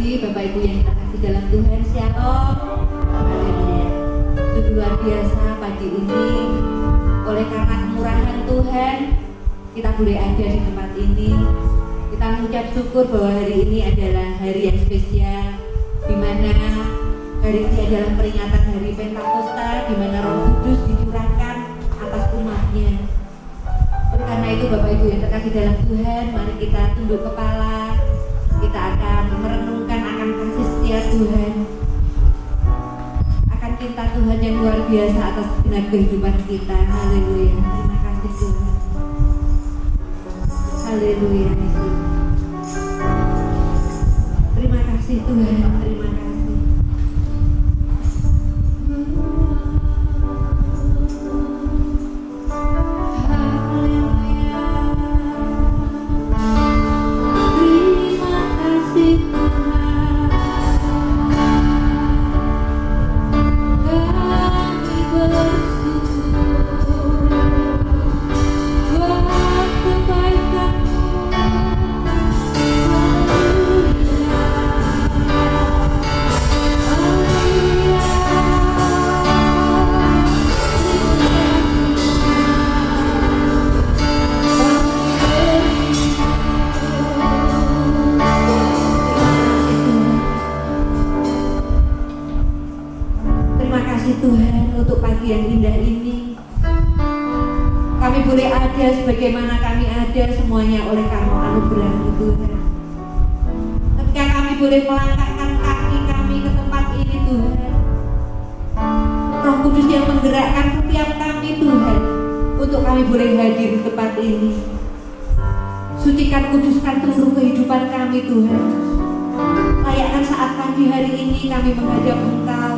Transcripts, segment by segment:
pagi Bapak Ibu yang terkasih dalam Tuhan. Shalom. Haleluya. Sungguh luar biasa pagi ini. Oleh karena kemurahan Tuhan, kita boleh ada di tempat ini. Kita mengucap syukur bahwa hari ini adalah hari yang spesial, di mana hari ini adalah peringatan hari Pentakosta, di mana Roh Kudus dicurahkan atas umatnya. Oleh karena itu Bapak Ibu yang terkasih dalam Tuhan, mari kita tunduk kepala. Kita akan merenungkan akan kasih setia Tuhan, akan cinta Tuhan yang luar biasa atas segenap kehidupan kita. Haleluya. Terima kasih Tuhan. Haleluya. Terima kasih Tuhan. Terima kasih. Tuhan untuk pagi yang indah ini. Kami boleh ada sebagaimana kami ada semuanya oleh karena anugerah-Mu Tuhan. Ketika kami boleh melangkahkan kaki kami ke tempat ini Tuhan, Roh Kudus yang menggerakkan setiap kami Tuhan, untuk kami boleh hadir di tempat ini. Sucikan, kuduskan seluruh kehidupan kami Tuhan. Layakkan saat pagi hari ini kami menghadap Engkau.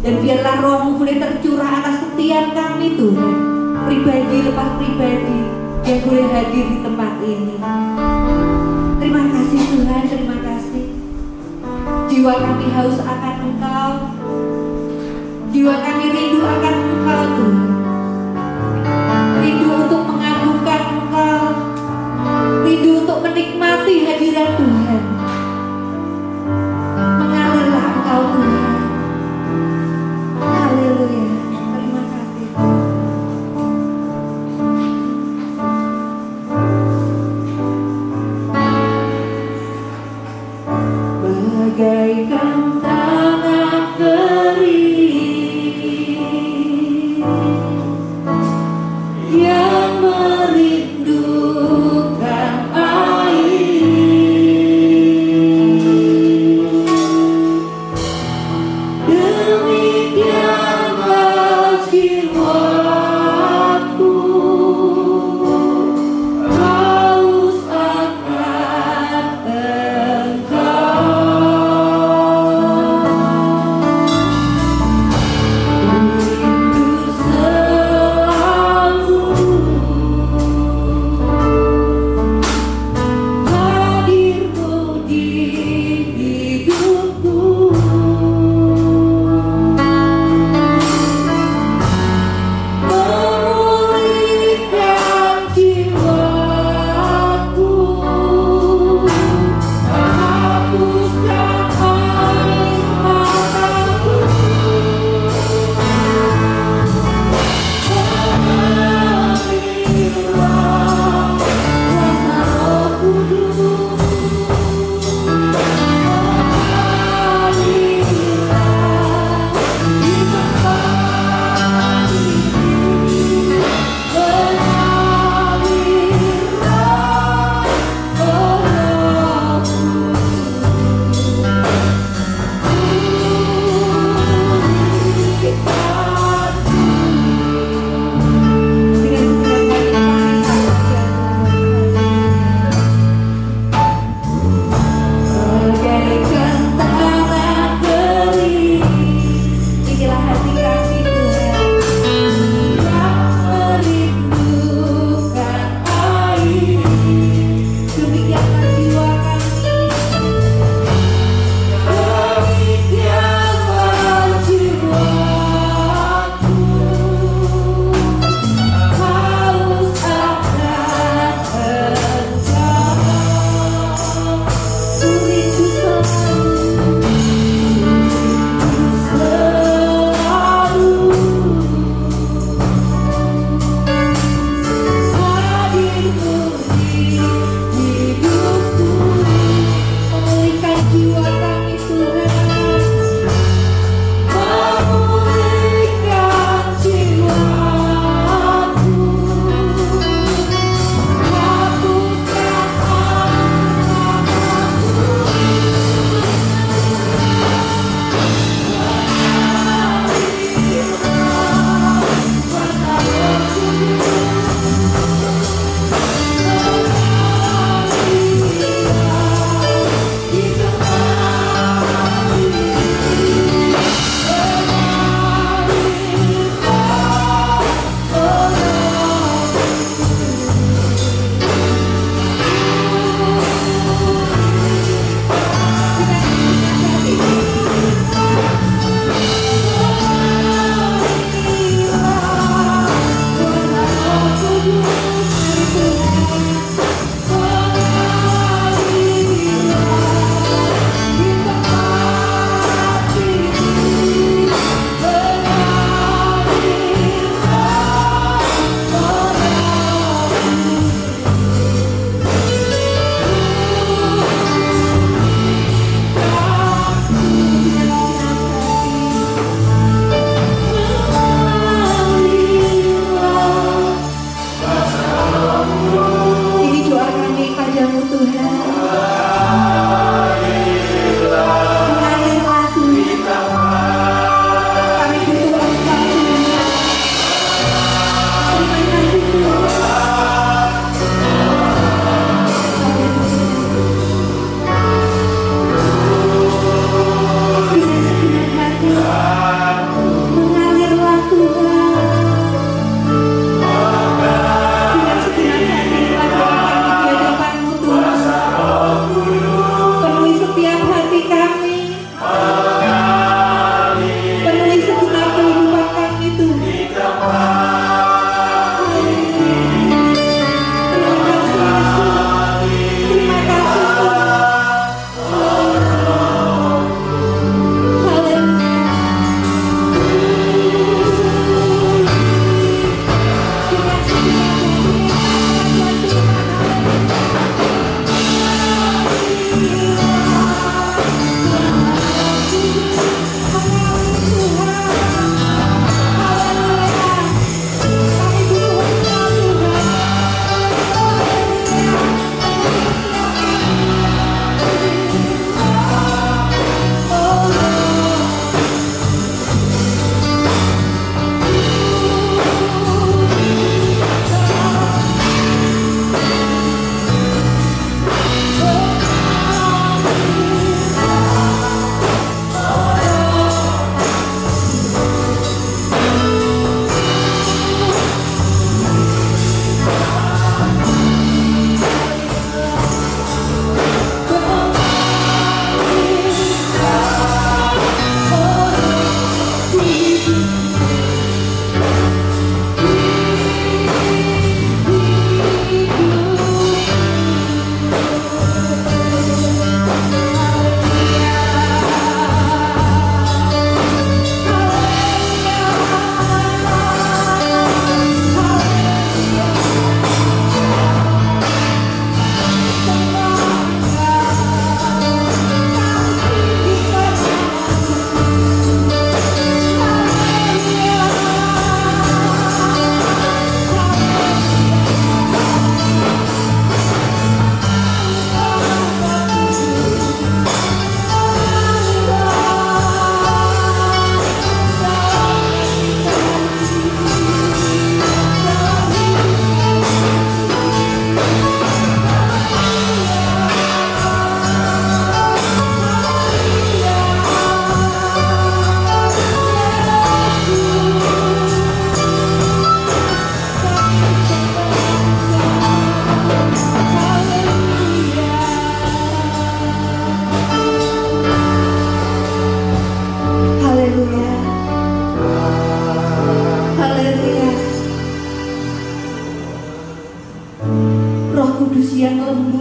Dan biarlah Roh-Mu boleh tercurah atas setiap kami Tuhan, pribadi lepas pribadi yang boleh hadir di tempat ini. Terima kasih Tuhan, terima kasih. Jiwa kami haus akan Engkau, jiwa kami rindu akan Engkau Tuhan. Rindu untuk mengagungkan Engkau, rindu untuk menikmati hadirat Tuhan. Mengalirlah Engkau Tuhan. Haleluya, terima kasih. Bagaikan tanah kering yang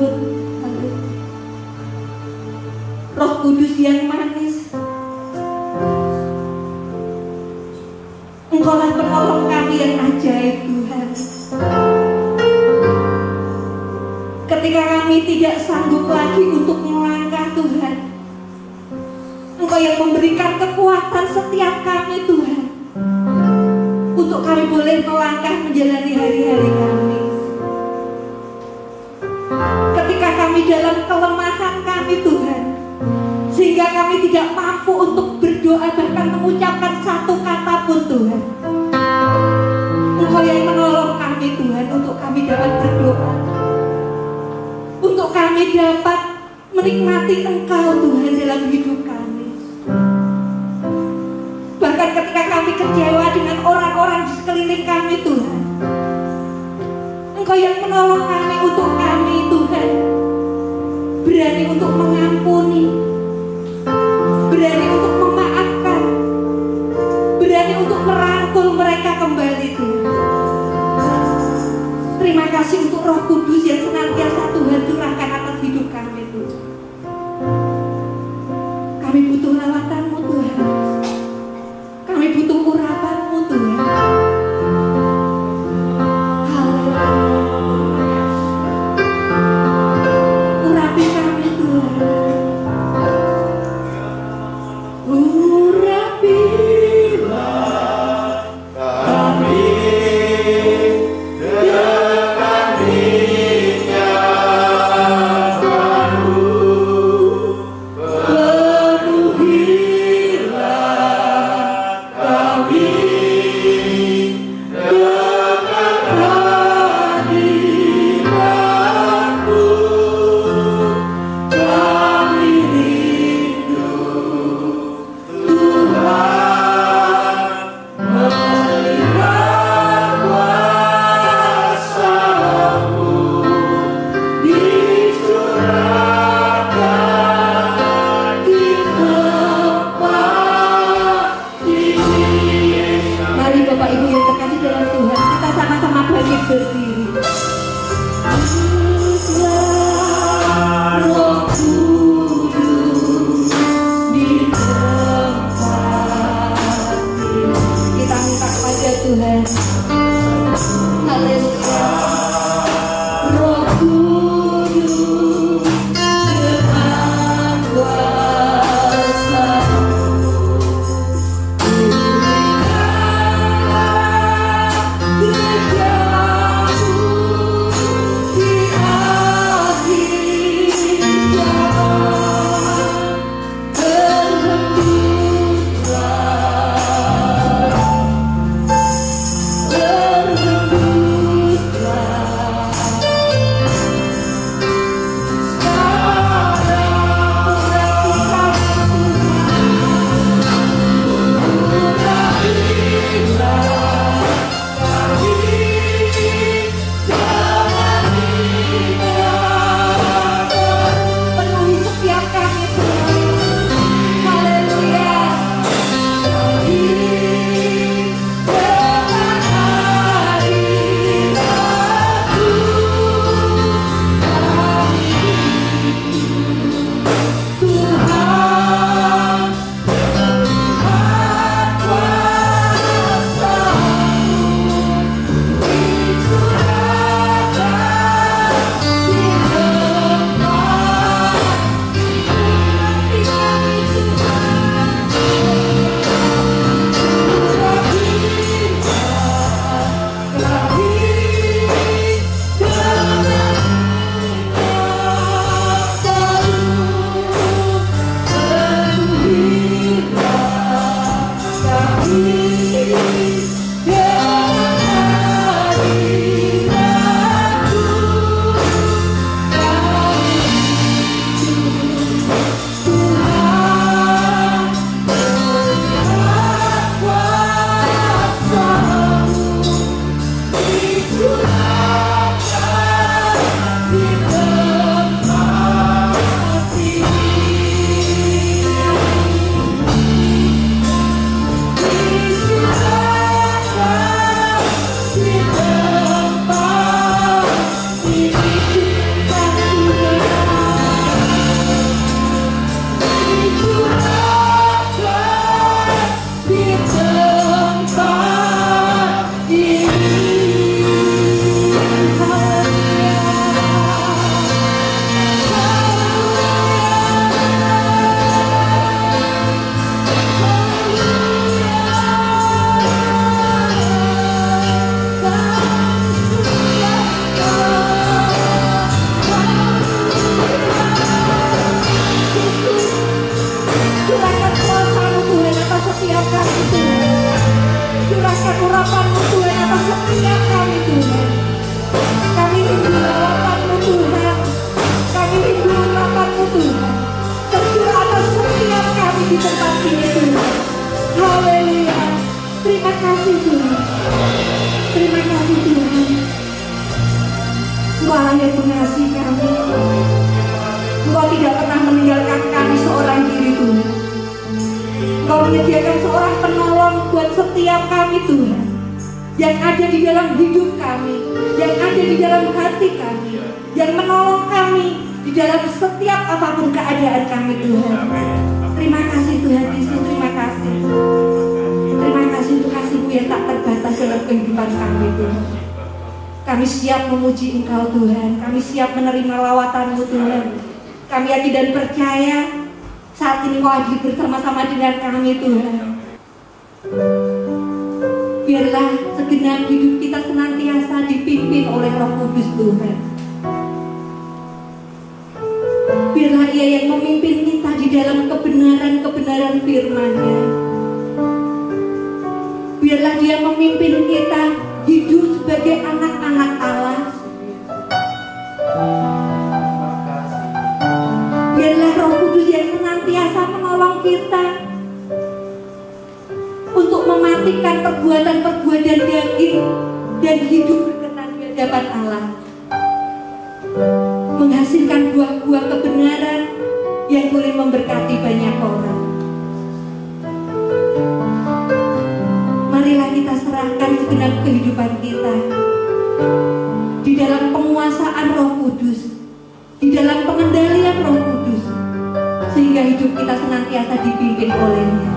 suwun. Roh Kudus yang manis, Engkaulah penolong kami yang ajaib Tuhan. Ketika kami tidak sanggup lagi untuk melangkah Tuhan, Engkau yang memberikan kekuatan setiap kami Tuhan, untuk kami boleh melangkah menjalani hari-hari kami. Ketika kami dalam kelemahan kami Tuhan, sehingga kami tidak mampu untuk berdoa bahkan mengucapkan satu kata pun Tuhan, Engkau yang menolong kami Tuhan untuk kami dapat berdoa, untuk kami dapat menikmati Engkau Tuhan dalam hidup kami. Bahkan ketika kami kecewa dengan orang-orang di sekeliling kami Tuhan, Engkau yang menolong kami untuk kami Tuhan berani untuk mengampuni, berani untuk memaafkan, berani untuk merangkul mereka kembali Tuhan. Terima kasih untuk Roh Kudus yang senantiasa Tuhan curahkan atas hidup kami Tuhan. Kami butuh lawatan-Mu Tuhan, kami butuh urapan-Mu Tuhan. Urapi kami Tuhan. Engkau menyediakan seorang penolong buat setiap kami Tuhan, yang ada di dalam hidup kami, yang ada di dalam hati kami, yang menolong kami di dalam setiap apapun keadaan kami Tuhan. Terima kasih Tuhan Yesus, terima kasih. Terima kasih untuk kasih-Mu yang tak terbatas dalam kehidupan kami Tuhan. Kami siap memuji Engkau Tuhan, kami siap menerima lawatan-Mu Tuhan. Kami yakin dan percaya saat ini Kau hadir bersama-sama dengan kami Tuhan. Biarlah segenap hidup kita senantiasa dipimpin oleh Roh Kudus Tuhan. Biarlah Ia yang memimpin kita di dalam kebenaran-kebenaran firman-Nya. Biarlah Dia memimpin kita hidup sebagai anak-anak Allah. Biarlah Roh Kudus yang senantiasa menolong kita untuk mematikan perbuatan-perbuatan daging dan hidup berkenan di hadapan Allah, menghasilkan buah-buah kebenaran yang boleh memberkati banyak orang. Marilah kita serahkan segenap kehidupan kita di dalam penguasaan Roh Kudus, di dalam pengendalian Roh Kudus, sehingga hidup kita senantiasa dipimpin oleh-Nya.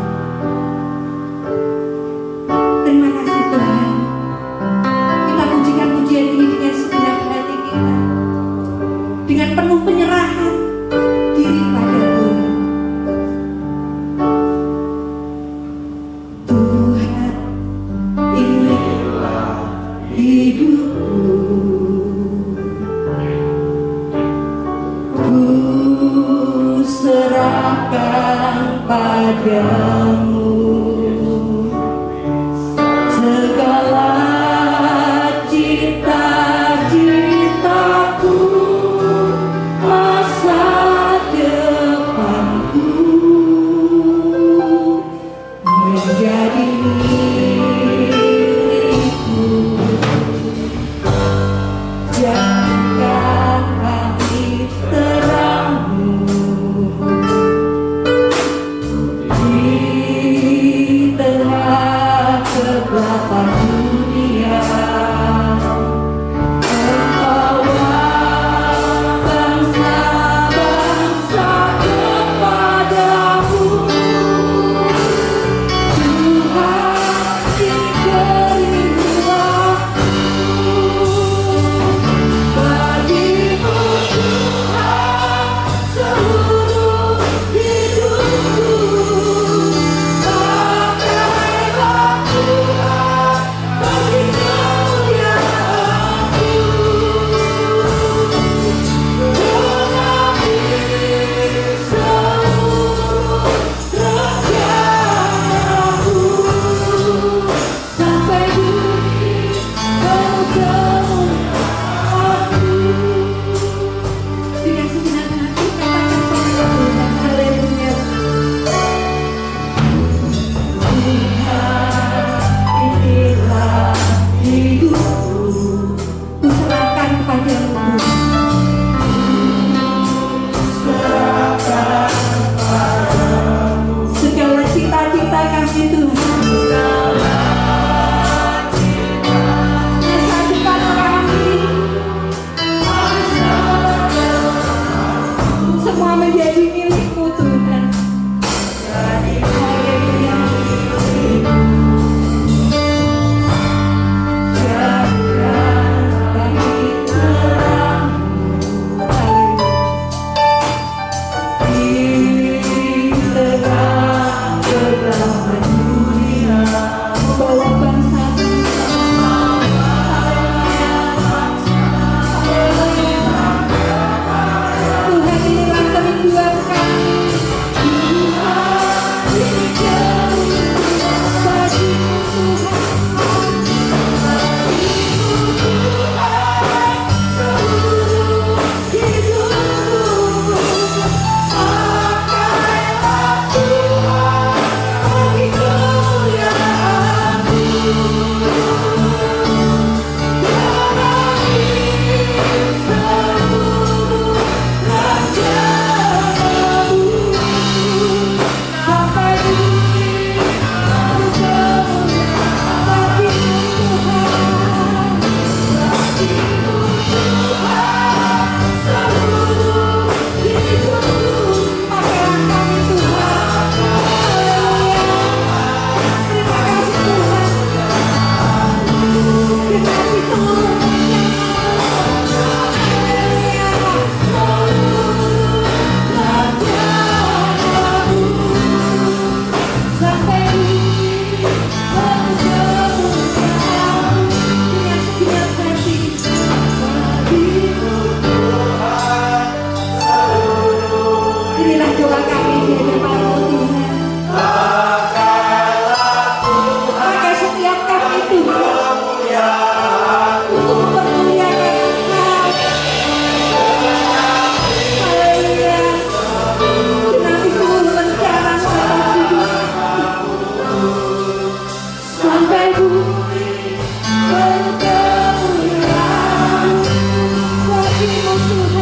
Terima kasih Tuhan. Kita pujikan pujian ini dengan segenap hati kita, dengan penuh penyerahan diri pada Tuhan. Tuhan, inilah hidupku, ku serahkan padamu. Segala cita-citaku, masa depanku, menjadi milikmu. Jadikan hati terangmu di tengah kegelapan dunia. Membawa bangsa-bangsa kepadamu. Tuhan, diberilah bagimu Tuhan seluruh hidupku. Pakailah Tuhan bagi kemuliaan-Mu. Genapi seluruh rencana-Mu sampai bumi bertemu aku. Dengan segenap hati katakan sama Tuhan, haleluya. Tuhan, inilah hidupku, ku serahkan kepadamu Tuhan. Segala cita-cita kami Tuhan, masa depan kami, semua menjadi milik-Mu Tuhan. Haleluya. Jadikan kami terang-Mu. Haleluya. Di tengah kegelapan dunia, membawa bangsa-bangsa. Tuhan, inilah kerinduan di hadapan-Mu Tuhan. Pakai setiap kami Tuhan untuk mempermuliakan Engkau. Haleluya. Genapi seluruh rencana dalam hidup sampai bumi berkemuliaan bagimu Tuhan.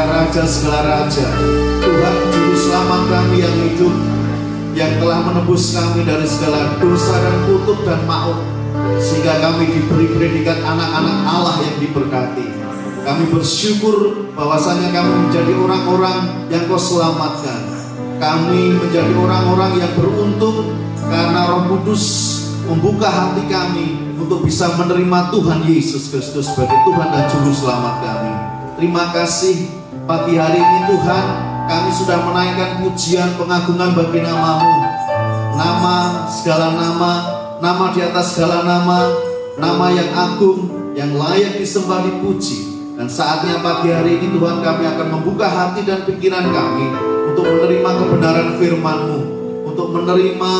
Raja segala raja, Tuhan Juru Selamat kami yang hidup, yang telah menebus kami dari segala dosa dan kutuk dan maut, sehingga kami diberi predikat anak-anak Allah yang diberkati. Kami bersyukur bahwasanya kami menjadi orang-orang yang Kau selamatkan. Kami menjadi orang-orang yang beruntung karena Roh Kudus membuka hati kami untuk bisa menerima Tuhan Yesus Kristus sebagai Tuhan dan Juru Selamat kami. Terima kasih. Pagi hari ini Tuhan, kami sudah menaikkan pujian pengagungan bagi nama-Mu. Nama segala nama, nama di atas segala nama, nama yang agung, yang layak disembah dipuji. Dan saatnya pagi hari ini Tuhan, kami akan membuka hati dan pikiran kami untuk menerima kebenaran firman-Mu, untuk menerima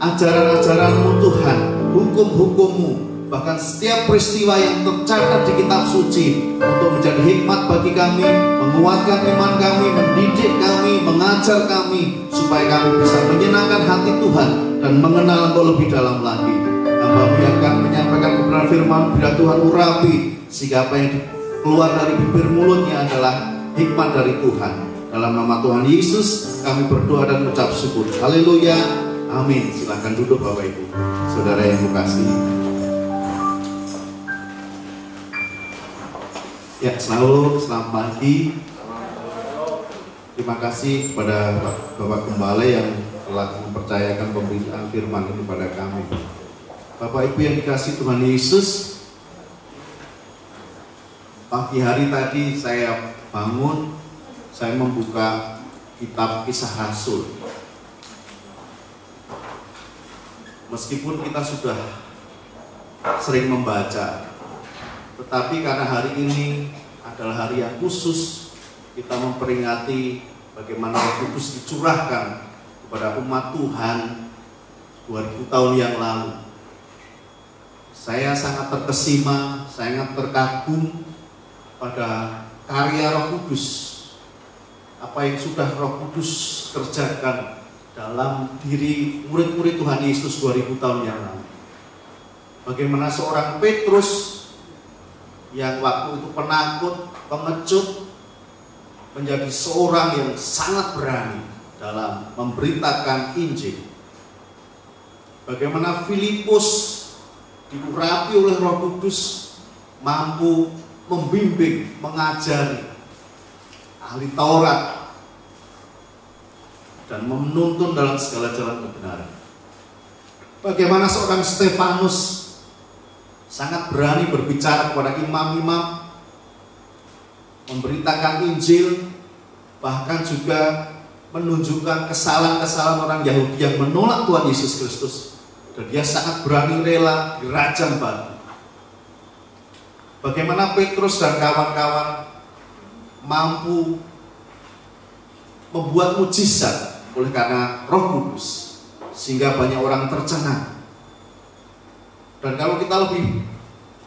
ajaran-ajaran-Mu Tuhan, hukum-hukum-Mu, bahkan setiap peristiwa yang tercatat di kitab suci untuk menjadi hikmat bagi kami, menguatkan iman kami, mendidik kami, mengajar kami, supaya kami bisa menyenangkan hati Tuhan dan mengenal Engkau lebih dalam lagi. Hamba-Mu yang akan menyampaikan kebenaran firman, bila Tuhan urapi, sehingga apa yang keluar dari bibir mulutnya adalah hikmat dari Tuhan. Dalam nama Tuhan Yesus kami berdoa dan mengucap syukur. Haleluya, amin. Silakan duduk Bapak Ibu, saudara yang kukasihi. Ya, selamat pagi. Terima kasih kepada Bapak Gembala yang telah mempercayakan pemberitaan firman ini kepada kami. Bapak Ibu yang dikasihi Tuhan Yesus, pagi hari tadi saya bangun, saya membuka kitab Kisah Rasul. Meskipun kita sudah sering membaca, tetapi karena hari ini adalah hari yang khusus, kita memperingati bagaimana Roh Kudus dicurahkan kepada umat Tuhan 2000 tahun yang lalu. Saya sangat terkesima, sangat terkagum pada karya Roh Kudus, apa yang sudah Roh Kudus kerjakan dalam diri murid-murid Tuhan Yesus 2000 tahun yang lalu. Bagaimana seorang Petrus yang waktu itu penakut, pengecut, menjadi seorang yang sangat berani dalam memberitakan Injil. Bagaimana Filipus diurapi oleh Roh Kudus, mampu membimbing, mengajari ahli Taurat dan menuntun dalam segala jalan kebenaran. Bagaimana seorang Stefanus sangat berani berbicara kepada imam-imam, memberitakan Injil, bahkan juga menunjukkan kesalahan-kesalahan orang Yahudi yang menolak Tuhan Yesus Kristus, dan dia sangat berani rela dirajam batu. Bagaimana Petrus dan kawan-kawan mampu membuat mujizat oleh karena Roh Kudus, sehingga banyak orang tercengang. Dan kalau kita lebih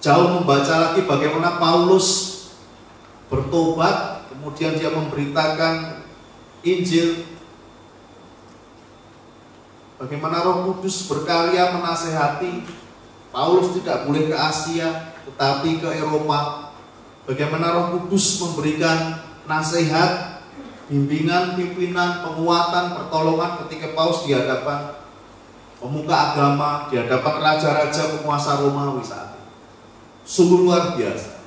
jauh membaca lagi bagaimana Paulus bertobat, kemudian dia memberitakan Injil, bagaimana Roh Kudus berkarya menasehati Paulus tidak boleh ke Asia tetapi ke Eropa, bagaimana Roh Kudus memberikan nasihat, bimbingan, pimpinan, penguatan, pertolongan ketika Paulus di hadapan pemuka agama, di hadapan raja-raja penguasa Romawi saat itu. Sungguh luar biasa.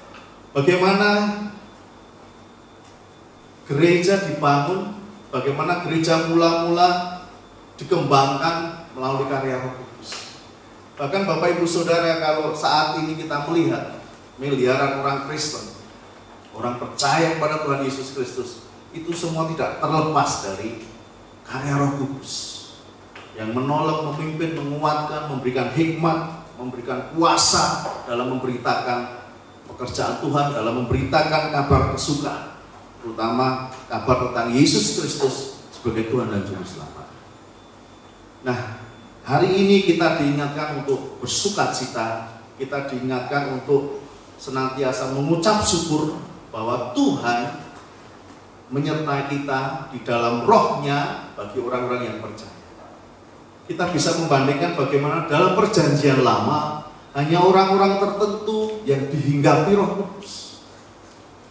Bagaimana gereja dibangun, bagaimana gereja mula-mula dikembangkan melalui karya Roh Kudus. Bahkan Bapak Ibu Saudara, kalau saat ini kita melihat miliaran orang Kristen, orang percaya kepada Tuhan Yesus Kristus, itu semua tidak terlepas dari karya Roh Kudus yang menolong, memimpin, menguatkan, memberikan hikmat, memberikan kuasa dalam memberitakan pekerjaan Tuhan, dalam memberitakan kabar kesukaan, terutama kabar tentang Yesus Kristus sebagai Tuhan dan Juru Selamat. Nah, hari ini kita diingatkan untuk bersukacita, kita diingatkan untuk senantiasa mengucap syukur bahwa Tuhan menyertai kita di dalam rohnya bagi orang-orang yang percaya. Kita bisa membandingkan bagaimana dalam perjanjian lama hanya orang-orang tertentu yang dihinggapi Roh Kudus,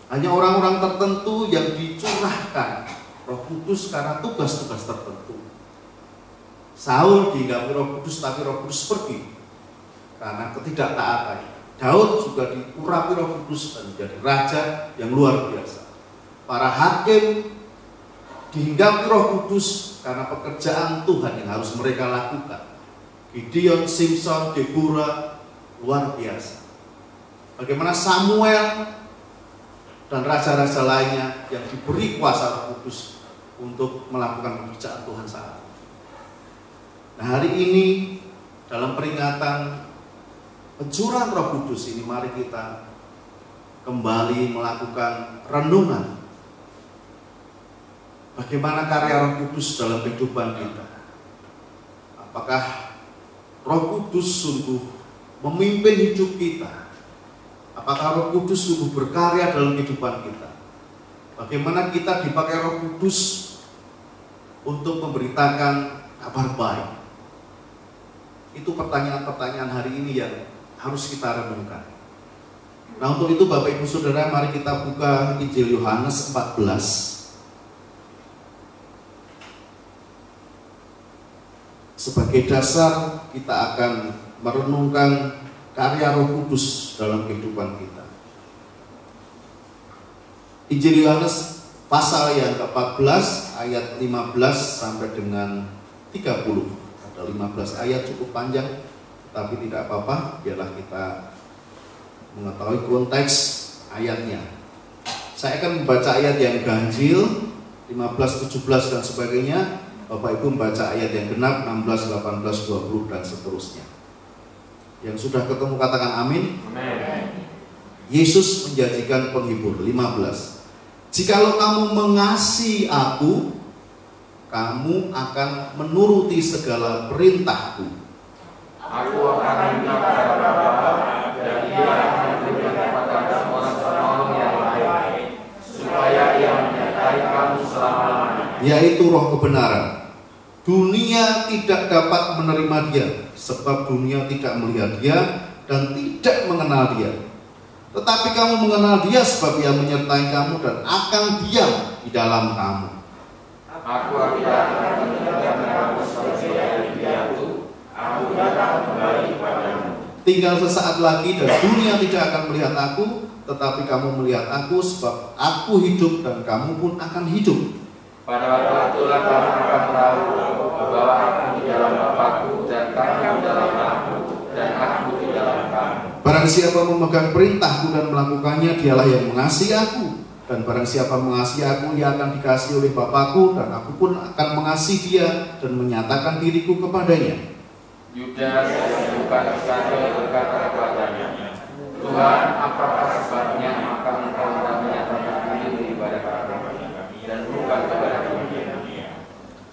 hanya orang-orang tertentu yang dicurahkan Roh Kudus karena tugas-tugas tertentu. Saul dihinggapi Roh Kudus, tapi Roh Kudus pergi karena ketidaktaatan. Daud juga diurapi Roh Kudus dan menjadi raja yang luar biasa. Para hakim dihinggapi Roh Kudus karena pekerjaan Tuhan yang harus mereka lakukan. Gideon, Simpson, Deborah, luar biasa. Bagaimana Samuel dan raja-raja lainnya yang diberi kuasa Roh Kudus untuk melakukan pekerjaan Tuhan saat ini. Nah, hari ini dalam peringatan pencurahan Roh Kudus ini, mari kita kembali melakukan renungan bagaimana karya Roh Kudus dalam kehidupan kita. Apakah Roh Kudus sungguh memimpin hidup kita? Apakah Roh Kudus sungguh berkarya dalam kehidupan kita? Bagaimana kita dipakai Roh Kudus untuk memberitakan kabar baik? Itu pertanyaan-pertanyaan hari ini yang harus kita renungkan. Nah, untuk itu Bapak Ibu Saudara, mari kita buka Injil Yohanes 14. Sebagai dasar kita akan merenungkan karya Roh Kudus dalam kehidupan kita. Injil Yohanes pasal yang ke-14 ayat 15 sampai dengan 30. Ada 15 ayat, cukup panjang, tapi tidak apa-apa, biarlah kita mengetahui konteks ayatnya. Saya akan membaca ayat yang ganjil 15, 17 dan sebagainya. Bapak Ibu membaca ayat yang genap 16, 18, 20 dan seterusnya. Yang sudah ketemu katakan amin. Amin. Yesus menjanjikan penghibur. 15. Jikalau kamu mengasihi aku, kamu akan menuruti segala perintahku. Aku akan minta kepada Bapa, dan Dia akan memberikan kepada seorang yang lain, supaya Ia menyertai kamu selama-lamanya, yaitu Roh kebenaran. Dunia tidak dapat menerima Dia, sebab dunia tidak melihat Dia dan tidak mengenal Dia. Tetapi kamu mengenal Dia, sebab Ia menyertai kamu dan akan diam di dalam kamu. Aku tidak akan meninggalkan kamu sebagai dari Diaku, aku datang kembali kepadamu. tinggal sesaat lagi dan dunia tidak akan melihat aku, tetapi kamu melihat aku sebab aku hidup dan kamu pun akan hidup. Pada waktu itulah kamu akan tahu bahwa aku di dalam Bapa-Ku dan kamu di dalam aku dan aku di dalam kamu. Barang siapa memegang perintahku dan melakukannya, dialah yang mengasihi aku. Dan barang siapa mengasihi aku, ia akan dikasihi oleh Bapa-Ku, dan aku pun akan mengasihi dia dan menyatakan diriku kepadanya. Yudas yang bukan Iskariot berkata kepadanya, Tuhan, apakah sebabnya maka engkau hendak menyatakan diri kepada kami dan bukan kepada dunia?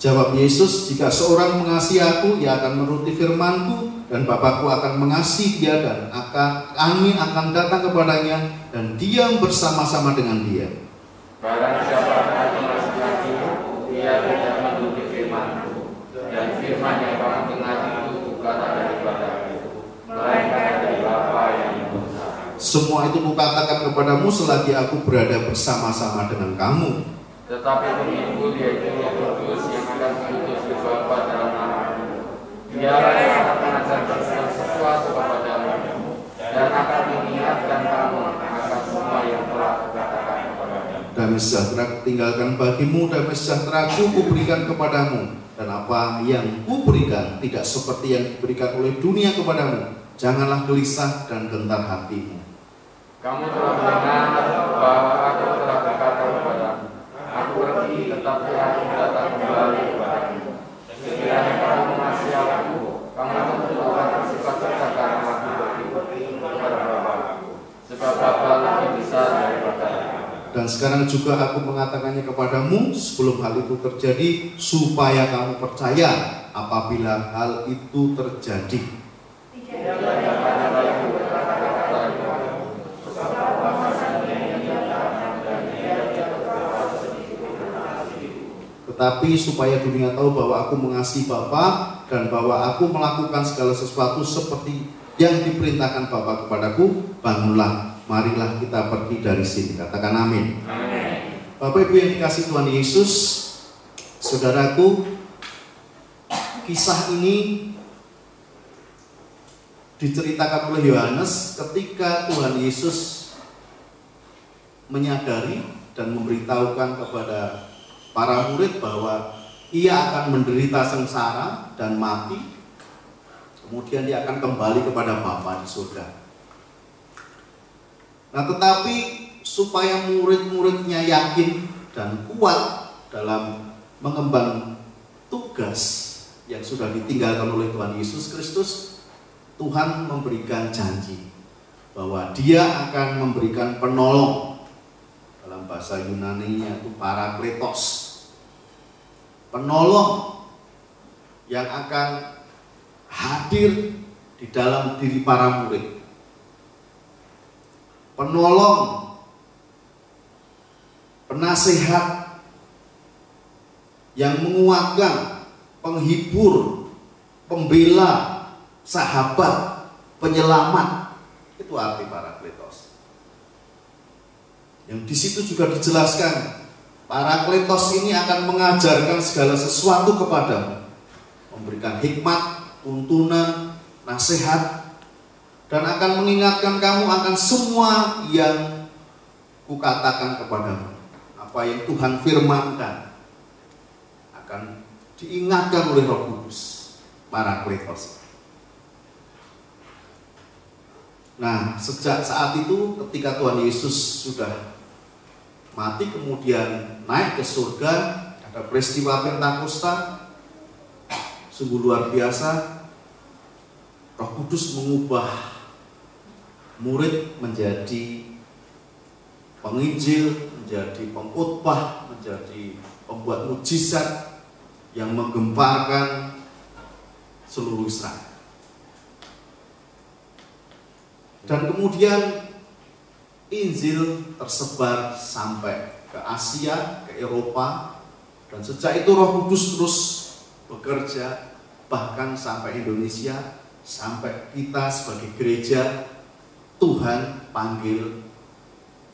Jawab Yesus, jika seorang mengasihi aku, ia akan menuruti firman-Ku, dan Bapa-Ku akan mengasihi dia, dan kami akan datang kepadanya dan diam bersama-sama dengan dia. Barang siapa yang mengasihi aku, ia tidak menuruti firman-Ku, dan firman yang kamu dengar itu bukan daripadaku, melainkan dari Bapa yang mengutus. Semua itu kukatakan kepadamu selagi aku berada bersama-sama dengan kamu. Tetapi pengikut yaitu Roh Kudus yang akan diutus ke Bapa dalam nama-Ku, dialah yang akan mengajarkan segala sesuatu kepadamu dan akan mengingatkan kamu akan semua yang telah kukatakan kepadamu. Damai sejahtera tinggalkan bagimu, damai sejahtera-Ku kuberikan kepadamu, dan apa yang kuberikan tidak seperti yang diberikan oleh dunia kepadamu. Janganlah gelisah dan gentar hatimu. Kamu telah mendengar bahwa aku telah berkata kepadamu, aku pergi tetapi aku datang kembali kepadamu. Sekiranya kamu mengasihi aku, kamu tentu akan bersifat saja karena aku pergi kepada Bapa-Ku, sebab Bapa lebih besar daripada aku. Dan sekarang juga aku mengatakannya kepadamu sebelum hal itu terjadi, supaya kamu percaya apabila hal itu terjadi. Tetapi supaya dunia tahu bahwa aku mengasihi Bapa dan bahwa aku melakukan segala sesuatu seperti yang diperintahkan Bapa kepadaku, bangunlah, marilah kita pergi dari sini. Katakan amin. Amin. Bapak Ibu yang dikasihi Tuhan Yesus, saudaraku, kisah ini diceritakan oleh Yohanes ketika Tuhan Yesus menyadari dan memberitahukan kepada para murid bahwa ia akan menderita sengsara dan mati, kemudian dia akan kembali kepada Bapa di surga. Nah, tetapi supaya murid-muridnya yakin dan kuat dalam mengemban tugas yang sudah ditinggalkan oleh Tuhan Yesus Kristus, Tuhan memberikan janji bahwa dia akan memberikan penolong. Dalam bahasa Yunani-nya itu Parakletos, penolong yang akan hadir di dalam diri para murid, penolong, penasehat yang menguatkan, penghibur, pembela, sahabat, penyelamat. Itu arti Parakletos. Yang di situ juga dijelaskan, Parakletos ini akan mengajarkan segala sesuatu kepadamu, memberikan hikmat, tuntunan, nasihat, dan akan mengingatkan kamu akan semua yang kukatakan kepadamu. Apa yang Tuhan firmankan akan diingatkan oleh Roh Kudus, Parakletos. Nah, sejak saat itu ketika Tuhan Yesus sudah mati kemudian naik ke surga, ada peristiwa Pentakosta, sungguh luar biasa. Roh Kudus mengubah murid menjadi penginjil, menjadi pengkhotbah, menjadi pembuat mujizat yang menggemparkan seluruh Israel. Dan kemudian Injil tersebar sampai ke Asia, ke Eropa, dan sejak itu Roh Kudus terus bekerja bahkan sampai Indonesia, sampai kita sebagai gereja Tuhan panggil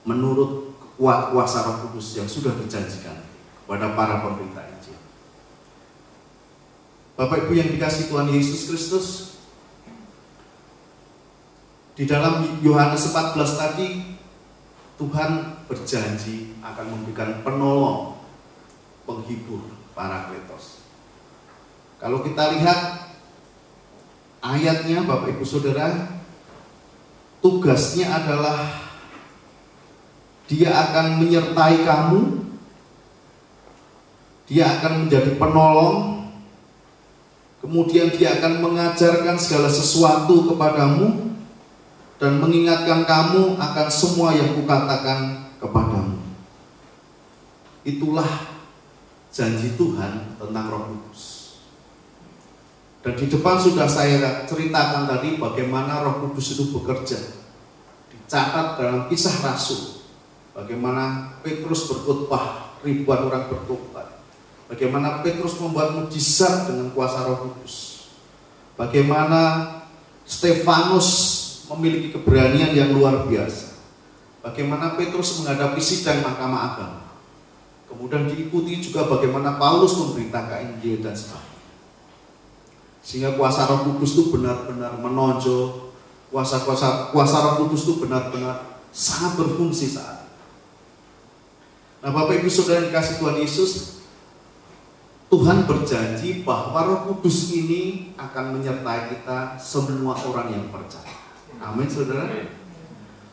menurut kuasa Roh Kudus yang sudah dijanjikan kepada para pemberita Injil. Bapak Ibu yang dikasihi Tuhan Yesus Kristus, Di dalam Yohanes 14 tadi, Tuhan berjanji akan memberikan penolong, penghibur, Parakletos. Kalau kita lihat ayatnya, Bapak Ibu Saudara, tugasnya adalah Dia akan menyertai kamu, Dia akan menjadi penolong, kemudian Dia akan mengajarkan segala sesuatu kepadamu dan mengingatkan kamu akan semua yang kukatakan kepadamu. Itulah janji Tuhan tentang Roh Kudus. Dan di depan sudah saya ceritakan tadi bagaimana Roh Kudus itu bekerja. Dicatat dalam Kisah Rasul, bagaimana Petrus berkhotbah, ribuan orang bertobat. Bagaimana Petrus membuat mujizat dengan kuasa Roh Kudus. Bagaimana Stefanus memiliki keberanian yang luar biasa. Bagaimana Petrus menghadapi sidang Mahkamah Agama. Kemudian diikuti juga bagaimana Paulus memberitakan Injil dan sebagainya. Sehingga kuasa Roh Kudus itu benar-benar menonjol. Kuasa Roh Kudus itu benar-benar sangat berfungsi saat ini. Nah, Bapak Ibu Saudara yang dikasih Tuhan Yesus, Tuhan berjanji bahwa Roh Kudus ini akan menyertai kita, semua orang yang percaya. Amin, Saudara.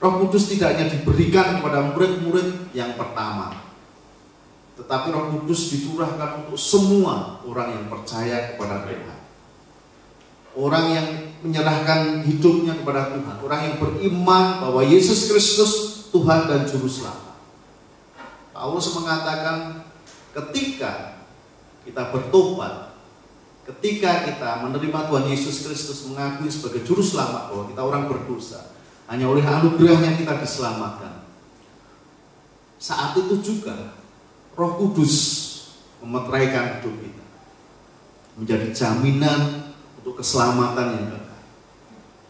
Roh Kudus tidak hanya diberikan kepada murid-murid yang pertama, tetapi Roh Kudus dicurahkan untuk semua orang yang percaya kepada Tuhan. Orang yang menyerahkan hidupnya kepada Tuhan, orang yang beriman bahwa Yesus Kristus Tuhan dan Juru Selamat. Paulus mengatakan, ketika kita bertobat, ketika kita menerima Tuhan Yesus Kristus, mengakui sebagai Juru Selamat bahwa kita orang berdosa, hanya oleh anugerahnya kita diselamatkan. Saat itu juga Roh Kudus memeteraikan hidup kita, menjadi jaminan untuk keselamatan yang kekal.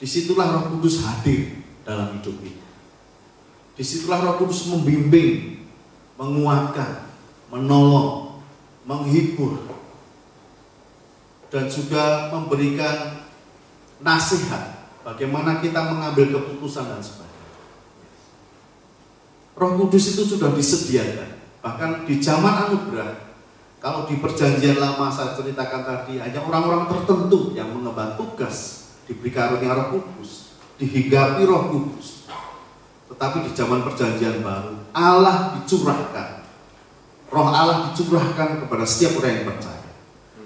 Disitulah Roh Kudus hadir dalam hidup kita. Disitulah Roh Kudus membimbing, menguatkan, menolong, menghibur, dan juga memberikan nasihat bagaimana kita mengambil keputusan dan sebagainya. Roh Kudus itu sudah disediakan. Bahkan di zaman anugerah, kalau di perjanjian lama saya ceritakan tadi, hanya orang-orang tertentu yang mengemban tugas, diberi karunia Roh Kudus, dihinggapi Roh Kudus. Tetapi di zaman perjanjian baru, Allah dicurahkan, Roh Allah dicurahkan kepada setiap orang yang percaya.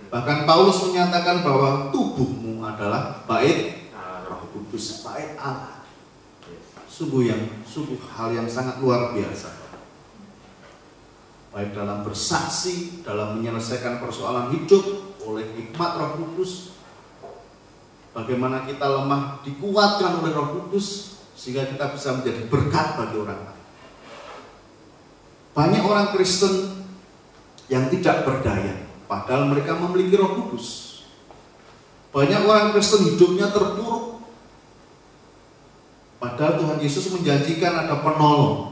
Bahkan Paulus menyatakan bahwa tubuhmu adalah bait Roh Kudus, bait Allah. Sungguh hal yang sangat luar biasa. Baik dalam bersaksi, dalam menyelesaikan persoalan hidup oleh hikmat Roh Kudus, bagaimana kita lemah dikuatkan oleh Roh Kudus sehingga kita bisa menjadi berkat bagi orang lain. Banyak orang Kristen yang tidak berdaya padahal mereka memiliki Roh Kudus. Banyak orang Kristen hidupnya terpuruk padahal Tuhan Yesus menjanjikan ada penolong.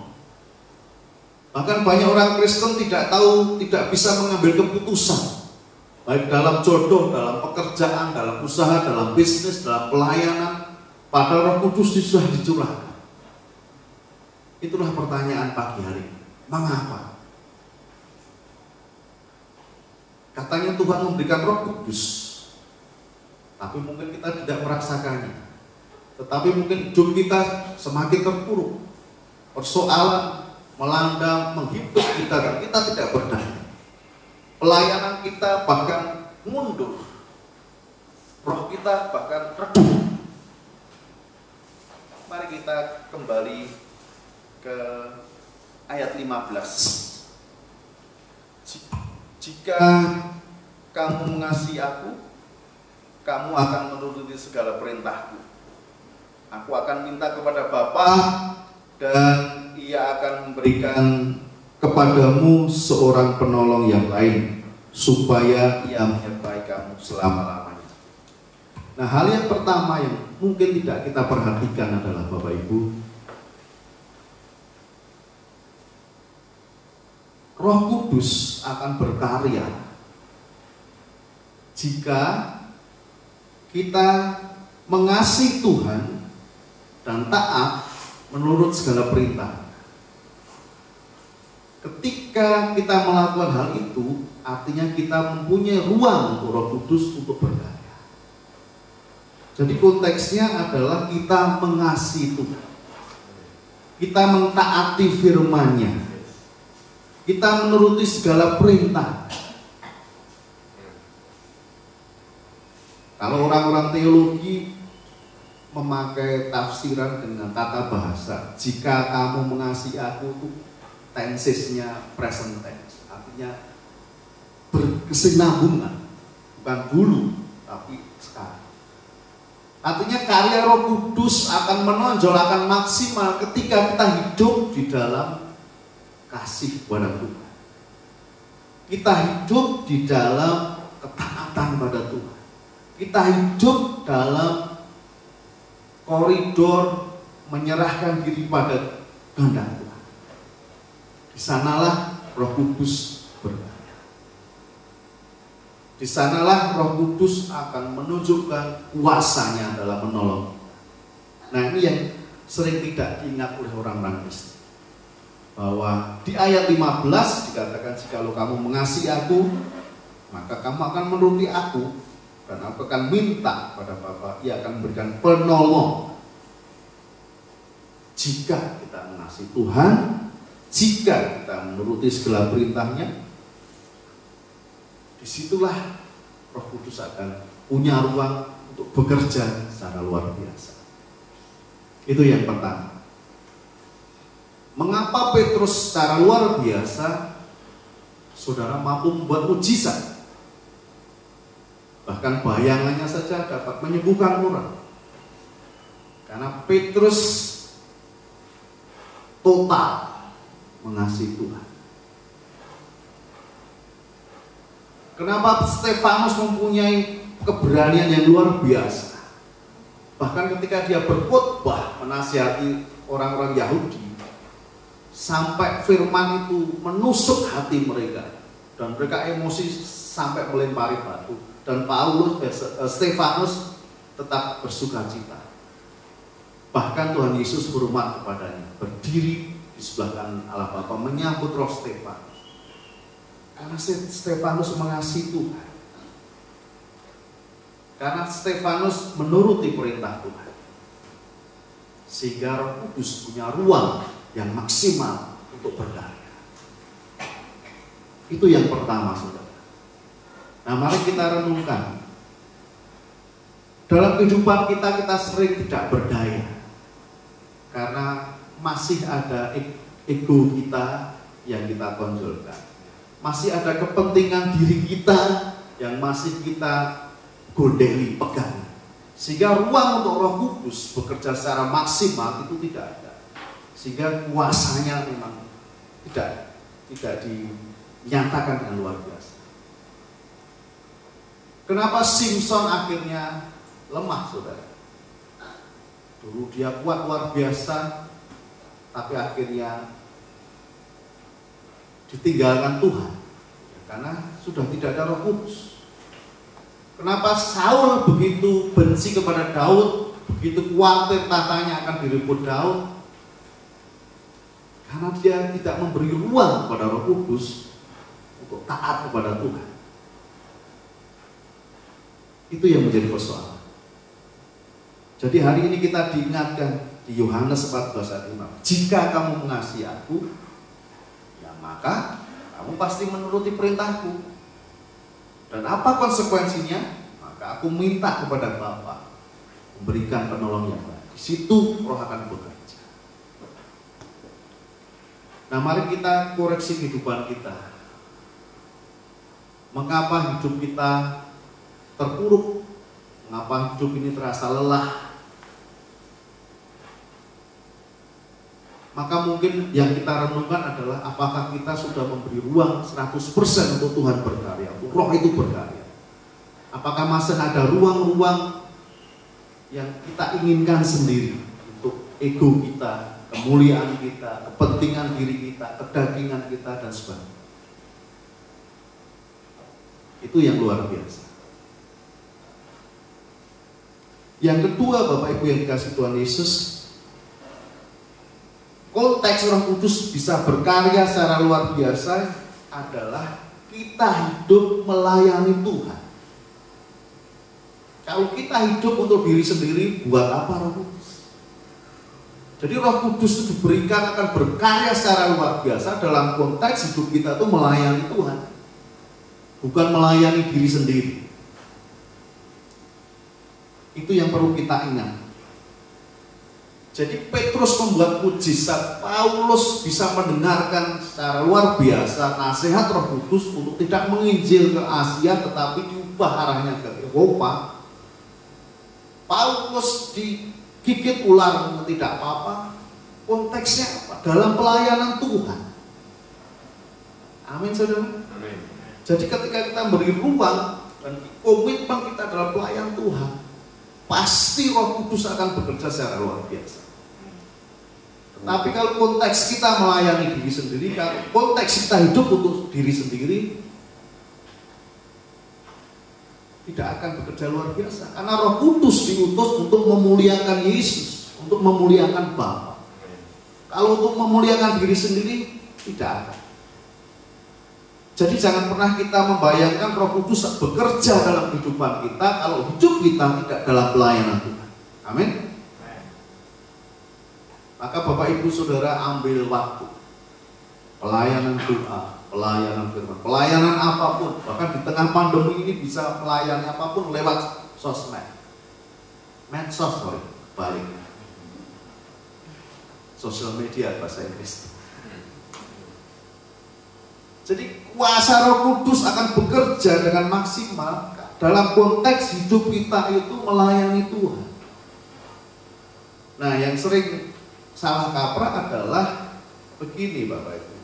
Bahkan banyak orang Kristen tidak bisa mengambil keputusan, baik dalam jodoh, dalam pekerjaan, dalam usaha, dalam bisnis, dalam pelayanan, padahal Roh Kudus sudah dicurahkan. Itulah pertanyaan pagi hari ini. Mengapa? Katanya Tuhan memberikan Roh Kudus, tapi mungkin kita tidak merasakannya. Tetapi mungkin hidup kita semakin terpuruk. Persoalan melanda, menghimpit kita, dan kita tidak berdaya. Pelayanan kita bahkan mundur. Roh kita bahkan redup. Mari kita kembali ke ayat 15. Jika kamu mengasihi aku, kamu akan menuruti segala perintahku. Aku akan minta kepada Bapa, dan Ia akan memberikan kepadamu seorang penolong yang lain, supaya Ia menyertai kamu selama-lamanya. Nah, hal yang pertama yang mungkin tidak kita perhatikan adalah, Bapak Ibu, Roh Kudus akan berkarya jika kita mengasihi Tuhan dan taat menurut segala perintah. Ketika kita melakukan hal itu, artinya kita mempunyai ruang untuk Roh Kudus untuk berkarya. Jadi konteksnya adalah kita mengasihi Tuhan, kita mentaati firman-Nya, kita menuruti segala perintah. Kalau orang-orang teologi memakai tafsiran dengan kata bahasa, jika kamu mengasihi aku, itu tensesnya present tense, artinya berkesinambungan, bukan dulu tapi sekarang. Artinya karya Roh Kudus akan menonjol, akan maksimal ketika kita hidup di dalam kasih kepada Tuhan. Kita hidup di dalam ketaatan pada Tuhan. Kita hidup dalam koridor menyerahkan diri pada kehendak Tuhan. Di sanalah Roh Kudus berkarya. Di sanalah Roh Kudus akan menunjukkan kuasanya dalam menolong. Nah, ini yang sering tidak diingat oleh orang-orang Kristen. Bahwa di ayat 15 dikatakan, jikalau kamu mengasihi aku, maka kamu akan menuruti aku, dan aku akan minta pada Bapa, Ia akan memberikan penolong. Jika kita mengasihi Tuhan, jika kita menuruti segala perintah-Nya, disitulah Roh Kudus akan punya ruang untuk bekerja secara luar biasa. Itu yang pertama. Mengapa Petrus secara luar biasa, saudara, mampu membuat mujizat? Bahkan bayangannya saja dapat menyembuhkan orang. Karena Petrus total mengasihi Tuhan. Kenapa Stefanus mempunyai keberanian yang luar biasa? Bahkan ketika dia berkhotbah menasihati orang-orang Yahudi, sampai firman itu menusuk hati mereka, dan mereka emosi sampai melempari batu. Dan Stefanus tetap bersukacita. Bahkan Tuhan Yesus berhormat kepadanya, berdiri di sebelah kanan Allah Bapa, menyambut roh Stefanus. Karena Stefanus mengasihi Tuhan. Karena Stefanus menuruti perintah Tuhan. Sehingga Roh Kudus punya ruang yang maksimal untuk berkarya. Itu yang pertama, saudara. Nah, mari kita renungkan. Dalam kehidupan kita sering tidak berdaya. Karena masih ada ego kita yang kita tonjolkan. Masih ada kepentingan diri kita yang masih kita gondeli, pegang. Sehingga ruang untuk Roh Kudus bekerja secara maksimal itu tidak ada. Sehingga kuasanya memang tidak dinyatakan dengan luar biasa. Kenapa Simpson akhirnya lemah, saudara? Dulu dia kuat luar biasa, tapi akhirnya ditinggalkan Tuhan, karena sudah tidak ada Roh Kudus. Kenapa Saul begitu benci kepada Daud, begitu khawatir tahtanya akan direbut Daud? Karena dia tidak memberi ruang kepada Roh Kudus untuk taat kepada Tuhan. Itu yang menjadi persoalan. Jadi hari ini kita diingatkan di Yohanes 14 ayat 5. Jika kamu mengasihi aku, ya maka kamu pasti menuruti perintahku. Dan apa konsekuensinya? Maka aku minta kepada Bapa memberikan penolong yang baik. Di situ Roh akan bekerja. Nah, mari kita koreksi kehidupan kita. Mengapa hidup kita terpuruk? Mengapa hidup ini terasa lelah? Maka mungkin yang kita renungkan adalah apakah kita sudah memberi ruang 100% untuk Tuhan berkarya, untuk Roh itu berkarya. Apakah masih ada ruang-ruang yang kita inginkan sendiri untuk ego kita, kemuliaan kita, kepentingan diri kita, kedagingan kita, dan sebagainya. Itu yang luar biasa. Yang kedua, Bapak Ibu yang dikasihi Tuhan Yesus, konteks Roh Kudus bisa berkarya secara luar biasa adalah kita hidup melayani Tuhan. Kalau kita hidup untuk diri sendiri, buat apa Roh Kudus? Jadi Roh Kudus itu diberikan akan berkarya secara luar biasa dalam konteks hidup kita itu melayani Tuhan, bukan melayani diri sendiri. Itu yang perlu kita ingat. Jadi Petrus membuat mujizat, Paulus bisa mendengarkan secara luar biasa nasihat Roh Kudus untuk tidak menginjil ke Asia tetapi diubah arahnya ke Eropa. Paulus digigit ular tidak apa-apa. Konteksnya apa? Dalam pelayanan Tuhan. Amin saudara. Amin. Jadi ketika kita beri ruang dan komitmen kita dalam pelayanan Tuhan, pasti Roh Kudus akan bekerja secara luar biasa. Tapi kalau konteks kita melayani diri sendiri, kalau konteks kita hidup untuk diri sendiri, tidak akan bekerja luar biasa. Karena Roh Kudus diutus untuk memuliakan Yesus, untuk memuliakan Bapa. Kalau untuk memuliakan diri sendiri, tidak akan. Jadi jangan pernah kita membayangkan Roh Kudus bekerja dalam kehidupan kita kalau hidup kita tidak dalam pelayanan Tuhan. Amin. Maka Bapak Ibu Saudara ambil waktu, pelayanan doa, pelayanan firman, pelayanan apapun, bahkan di tengah pandemi ini bisa melayani apapun lewat sosmed, medsos, balik, sosial media bahasa Inggris. Jadi kuasa Roh Kudus akan bekerja dengan maksimal dalam konteks hidup kita itu melayani Tuhan. Nah, yang sering salah kaprah adalah begini Bapak Ibu.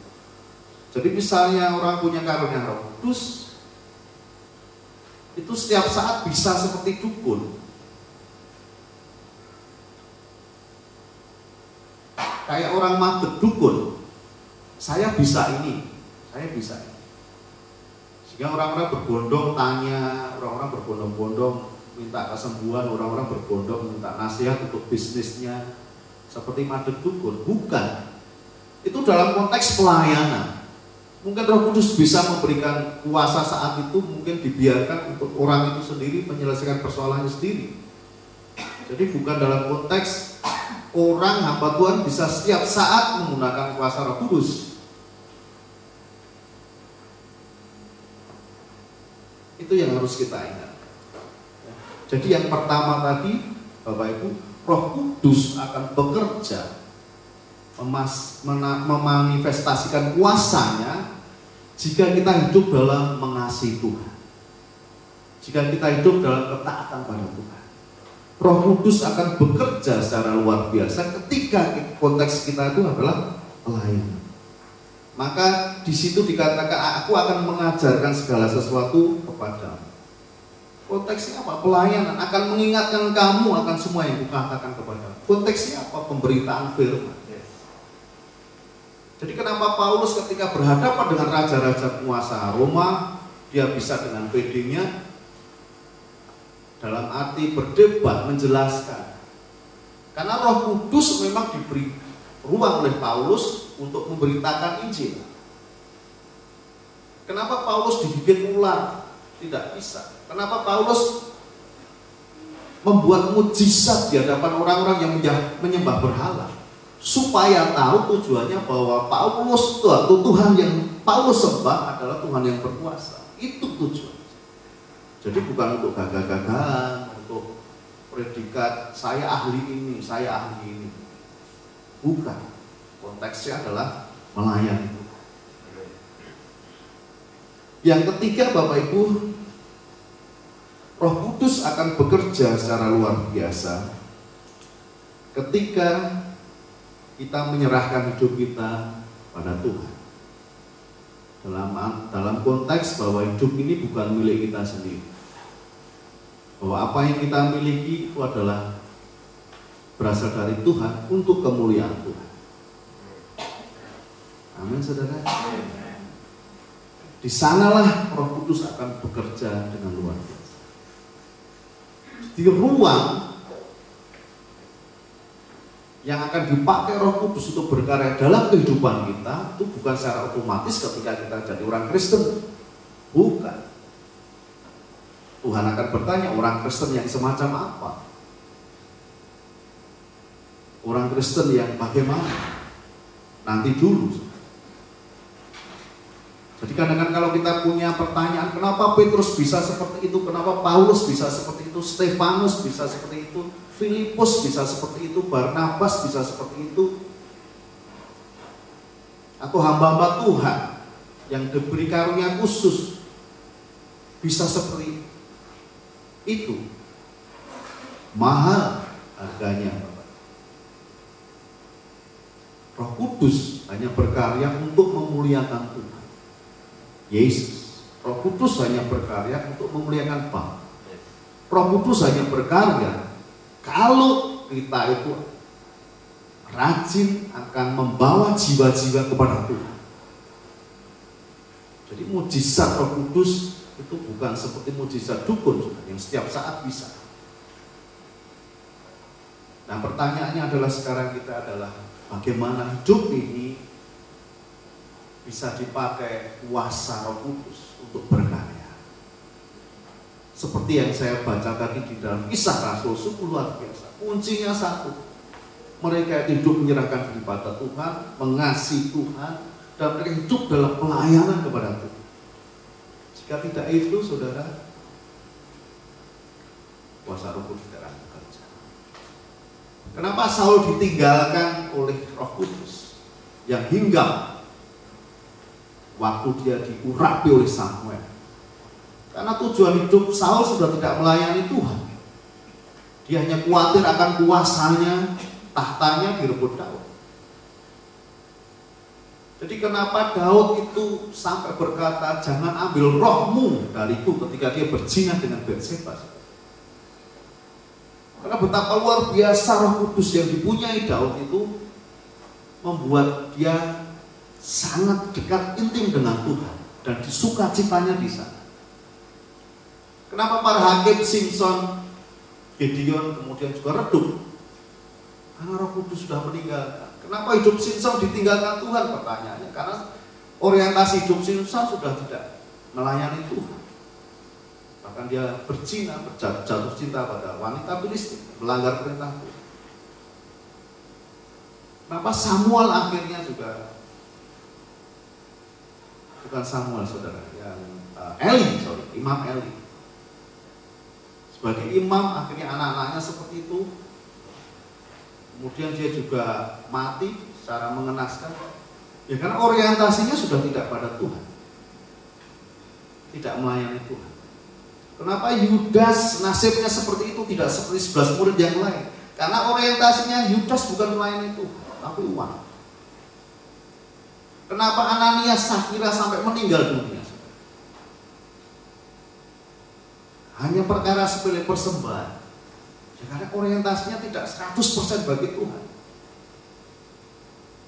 Jadi misalnya orang punya karunia Roh Kudus, itu setiap saat bisa seperti dukun. Kayak orang madeg dukun. Saya bisa ini, saya bisa ini. Sehingga orang-orang berbondong tanya, orang-orang berbondong-bondong minta kesembuhan, orang-orang berbondong minta nasihat untuk bisnisnya. Seperti madeg dukun, bukan. Itu dalam konteks pelayanan. Mungkin Roh Kudus bisa memberikan kuasa saat itu, mungkin dibiarkan untuk orang itu sendiri menyelesaikan persoalannya sendiri. Jadi bukan dalam konteks orang hamba Tuhan bisa setiap saat menggunakan kuasa Roh Kudus. Itu yang harus kita ingat. Jadi yang pertama tadi, Bapak Ibu, Roh Kudus akan bekerja memanifestasikan kuasanya jika kita hidup dalam mengasihi Tuhan, jika kita hidup dalam ketaatan pada Tuhan. Roh Kudus akan bekerja secara luar biasa ketika konteks kita itu adalah pelayanan. Maka di situ dikatakan aku akan mengajarkan segala sesuatu kepadamu. Konteksnya apa? Pelayanan, akan mengingatkan kamu akan semua yang kukatakan kepadamu. Konteksnya apa? Pemberitaan firman. Jadi kenapa Paulus ketika berhadapan dengan raja-raja penguasa Roma, dia bisa dengan PD-nya dalam arti berdebat, menjelaskan. Karena Roh Kudus memang diberi ruang oleh Paulus untuk memberitakan Injil. Kenapa Paulus digigit ular? Tidak bisa. Kenapa Paulus membuat mujizat di hadapan orang-orang yang menyembah berhala? Supaya tahu tujuannya bahwa Paulus itu Tuhan yang Paulus sembah adalah Tuhan yang berkuasa. Itu tujuan. Jadi bukan untuk gagah-gagahan, untuk predikat saya ahli ini, saya ahli ini. Bukan. Konteksnya adalah melayani Tuhan. Yang ketiga Bapak Ibu, Roh Kudus akan bekerja secara luar biasa ketika kita menyerahkan hidup kita pada Tuhan. Dalam konteks bahwa hidup ini bukan milik kita sendiri. Bahwa apa yang kita miliki itu adalah berasal dari Tuhan untuk kemuliaan Tuhan. Amin saudara. Di sanalah Roh Kudus akan bekerja dengan luar biasa. Di ruang yang akan dipakai Roh Kudus untuk berkarya dalam kehidupan kita itu bukan secara otomatis ketika kita jadi orang Kristen. Bukan. Tuhan akan bertanya, orang Kristen yang semacam apa? Orang Kristen yang bagaimana? Nanti dulu. Jadi kadang-kadang kalau kita punya pertanyaan, kenapa Petrus bisa seperti itu, kenapa Paulus bisa seperti itu, Stefanus bisa seperti itu, Filipus bisa seperti itu, Barnabas bisa seperti itu, atau hamba-hamba Tuhan yang diberi karunia khusus bisa seperti itu. Mahal harganya. Roh Kudus hanya berkarya untuk memuliakan Tuhan Yesus. Roh Kudus hanya berkarya untuk memuliakan Bapa. Roh Kudus hanya berkarya kalau kita itu rajin akan membawa jiwa-jiwa kepada Tuhan. Jadi mujizat Roh Kudus itu bukan seperti mujizat dukun yang setiap saat bisa. Nah, pertanyaannya adalah sekarang kita adalah bagaimana hidup ini bisa dipakai kuasa Roh Kudus untuk berkarya. Seperti yang saya baca tadi di dalam Kisah Rasul, sungguh luar biasa. Kuncinya satu, mereka hidup menyerahkan diri pada Tuhan, mengasihi Tuhan, dan mereka hidup dalam pelayanan kepada Tuhan. Jika tidak itu, saudara, kuasa Roh Kudus tidak akan bekerja. Kenapa Saul ditinggalkan oleh Roh Kudus yang hinggap waktu dia diurapi oleh Samuel? Karena tujuan hidup Saul sudah tidak melayani Tuhan. Dia hanya khawatir akan kuasanya, tahtanya direbut Daud. Jadi kenapa Daud itu sampai berkata, jangan ambil rohmu dariku ketika dia berzina dengan Batseba. Karena betapa luar biasa Roh Kudus yang dipunyai Daud itu membuat dia sangat dekat intim dengan Tuhan dan disuka citanya di sana. Kenapa para hakim Simson, Gideon kemudian juga redup? Karena Roh Kudus sudah meninggalkan. Kenapa hidup Simson ditinggalkan Tuhan? Pertanyaannya karena orientasi hidup Simson sudah tidak melayani Tuhan. Bahkan dia berzina, jatuh cinta pada wanita Filistin, melanggar perintah Tuhan. Kenapa Samuel akhirnya juga, bukan Samuel saudara, yang Imam Eli. Sebagai imam akhirnya anak-anaknya seperti itu. Kemudian dia juga mati secara mengenaskan. Ya karena orientasinya sudah tidak pada Tuhan, tidak melayani Tuhan. Kenapa Yudas nasibnya seperti itu, tidak seperti 11 murid yang lain? Karena orientasinya Yudas bukan melayani Tuhan, tapi uang. Kenapa Ananias Safira sampai meninggal dunia? Hanya perkara sepele persembahan. Ya, karena orientasinya tidak 100% bagi Tuhan.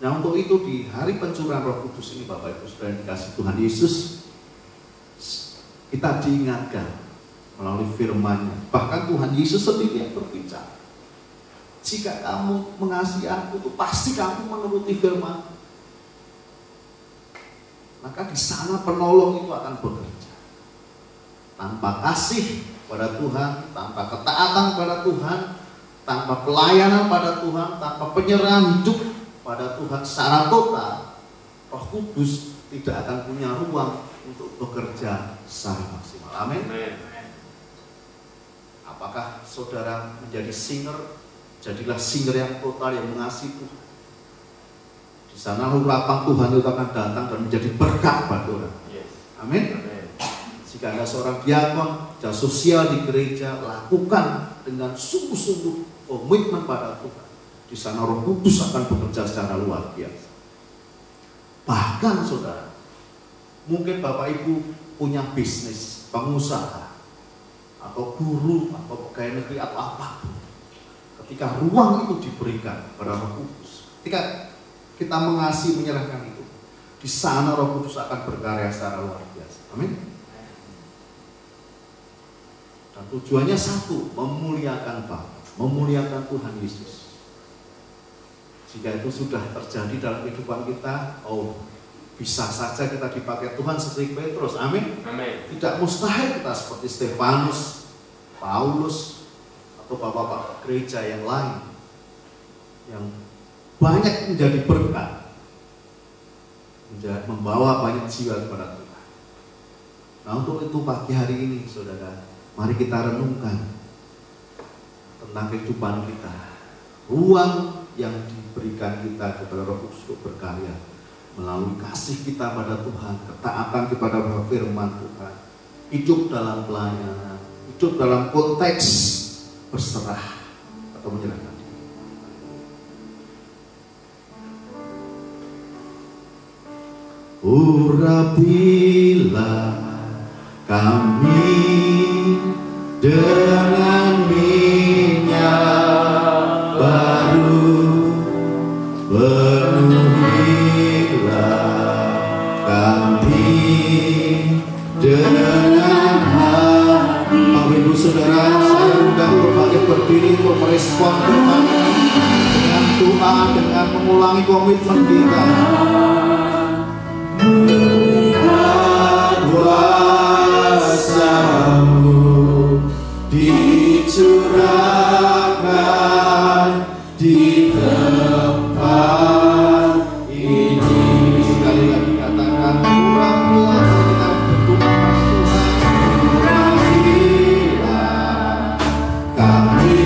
Nah, untuk itu di hari pencurahan Roh Kudus ini, Bapak Ibu Saudara yang dikasihi Tuhan Yesus, kita diingatkan melalui firman-Nya. Bahkan Tuhan Yesus sendiri yang berbicara. Jika kamu mengasihi aku, itu pasti kamu menuruti firman. Maka di sana penolong itu akan bekerja. Tanpa kasih pada Tuhan, tanpa ketaatan pada Tuhan, tanpa pelayanan pada Tuhan, tanpa penyerahan hidup pada Tuhan secara total, Roh Kudus tidak akan punya ruang untuk bekerja secara maksimal. Amin. Apakah saudara menjadi singer? Jadilah singer yang total, yang mengasihi Tuhan. Di sana urapan Tuhan itu akan datang dan menjadi berkat bagi orang. Amin. Jika Anda seorang diakon, jasa sosial di gereja, lakukan dengan sungguh-sungguh komitmen pada Tuhan. Di sana Roh Kudus akan bekerja secara luar biasa. Bahkan saudara, mungkin Bapak Ibu punya bisnis, pengusaha, atau guru, atau pegawai negeri, atau apapun. Ketika ruang itu diberikan kepada Roh Kudus, ketika kita mengasihi, menyerahkan itu, di sana Roh Kudus akan berkarya secara luar biasa. Amin. Dan tujuannya satu, memuliakan Bapa, memuliakan Tuhan Yesus. Jika itu sudah terjadi dalam kehidupan kita, bisa saja kita dipakai Tuhan seperti Petrus. Amin. Amin. Tidak mustahil kita seperti Stefanus, Paulus, atau bapak-bapak gereja yang lain yang banyak menjadi berkat, membawa banyak jiwa kepada Tuhan. Nah, untuk itu pagi hari ini, saudara, mari kita renungkan tentang kehidupan kita, ruang yang diberikan kita kepada Roh Kudus untuk berkarya melalui kasih kita pada Tuhan, ketaatan kepada firman Tuhan, hidup dalam pelayanan, hidup dalam konteks berserah atau menyerahkan diri. Urapilah kami dengan minyak baru, penuhilah kami dengan hati. Bapak Ibu Saudara, saya undang untuk bangkit berdiri untuk merespon firman dengan doa, dengan mengulangi komitmen kita. Kuasa-Mu dicurahkan di tempat ini. Sekali lagi katakan, urapilah kita berdoa Tuhan, urapilah kami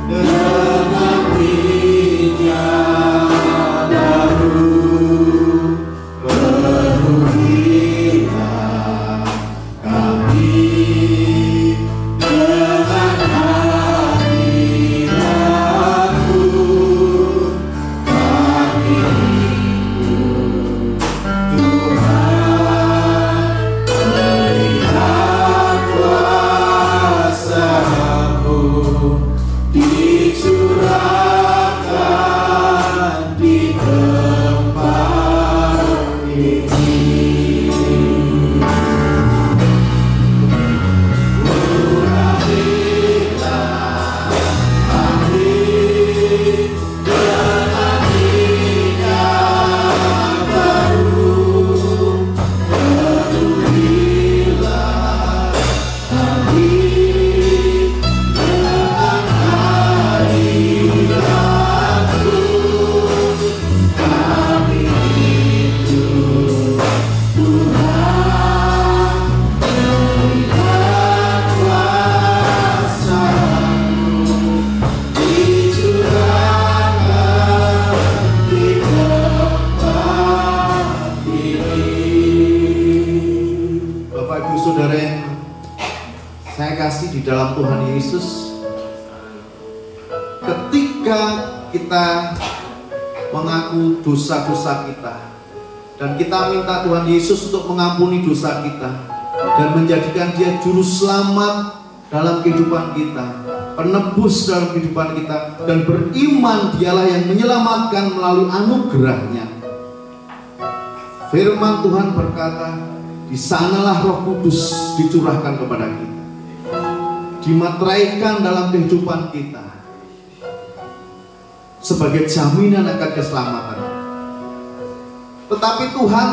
dengan minyak baru, penuhilah kami dengan hati aku, kami Tuhan, melihat kuasa-Mu dicurahkan di tempat ini. Di dalam Tuhan Yesus, ketika kita mengaku dosa-dosa kita dan kita minta Tuhan Yesus untuk mengampuni dosa kita dan menjadikan Dia juru selamat dalam kehidupan kita, penebus dalam kehidupan kita, dan beriman Dialah yang menyelamatkan melalui anugerah-Nya. Firman Tuhan berkata, di sanalah Roh Kudus dicurahkan kepada kita, dimateraikan dalam kehidupan kita sebagai jaminan akan keselamatan. Tetapi Tuhan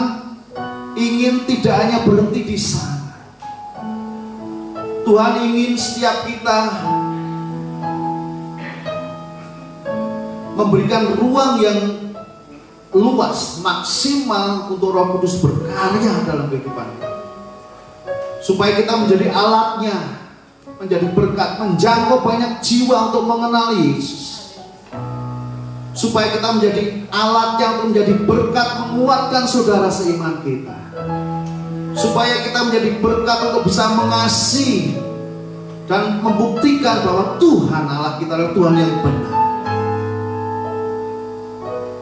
ingin tidak hanya berhenti di sana. Tuhan ingin setiap kita memberikan ruang yang luas, maksimal untuk Roh Kudus berkarya dalam kehidupan kita, supaya kita menjadi alatnya, menjadi berkat, menjangkau banyak jiwa untuk mengenali Yesus, supaya kita menjadi alatnya untuk menjadi berkat, menguatkan saudara seiman kita, supaya kita menjadi berkat untuk bisa mengasihi dan membuktikan bahwa Tuhan Allah kita adalah Tuhan yang benar.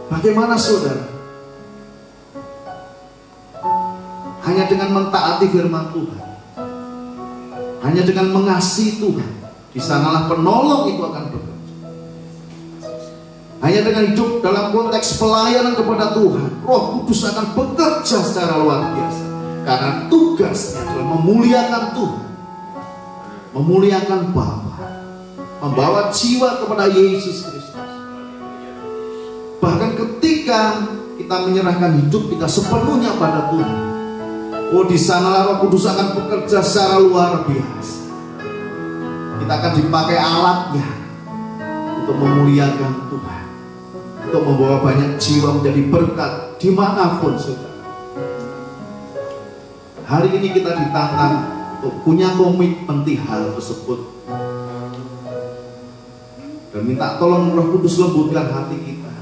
Bagaimana saudara? Hanya dengan mentaati firman Tuhan, hanya dengan mengasihi Tuhan, di sanalah penolong itu akan bekerja. Hanya dengan hidup dalam konteks pelayanan kepada Tuhan, Roh Kudus akan bekerja secara luar biasa. Karena tugasnya adalah memuliakan Tuhan, memuliakan Bapa, membawa jiwa kepada Yesus Kristus. ketika kita menyerahkan hidup kita sepenuhnya pada Tuhan, oh di sanalah Roh Kudus akan bekerja secara luar biasa. Kita akan dipakai alatnya untuk memuliakan Tuhan, untuk membawa banyak jiwa menjadi berkat dimanapun saudara. Hari ini kita ditantang untuk punya komitmen di hal tersebut. Dan minta tolong Roh Kudus lembutkan hati kita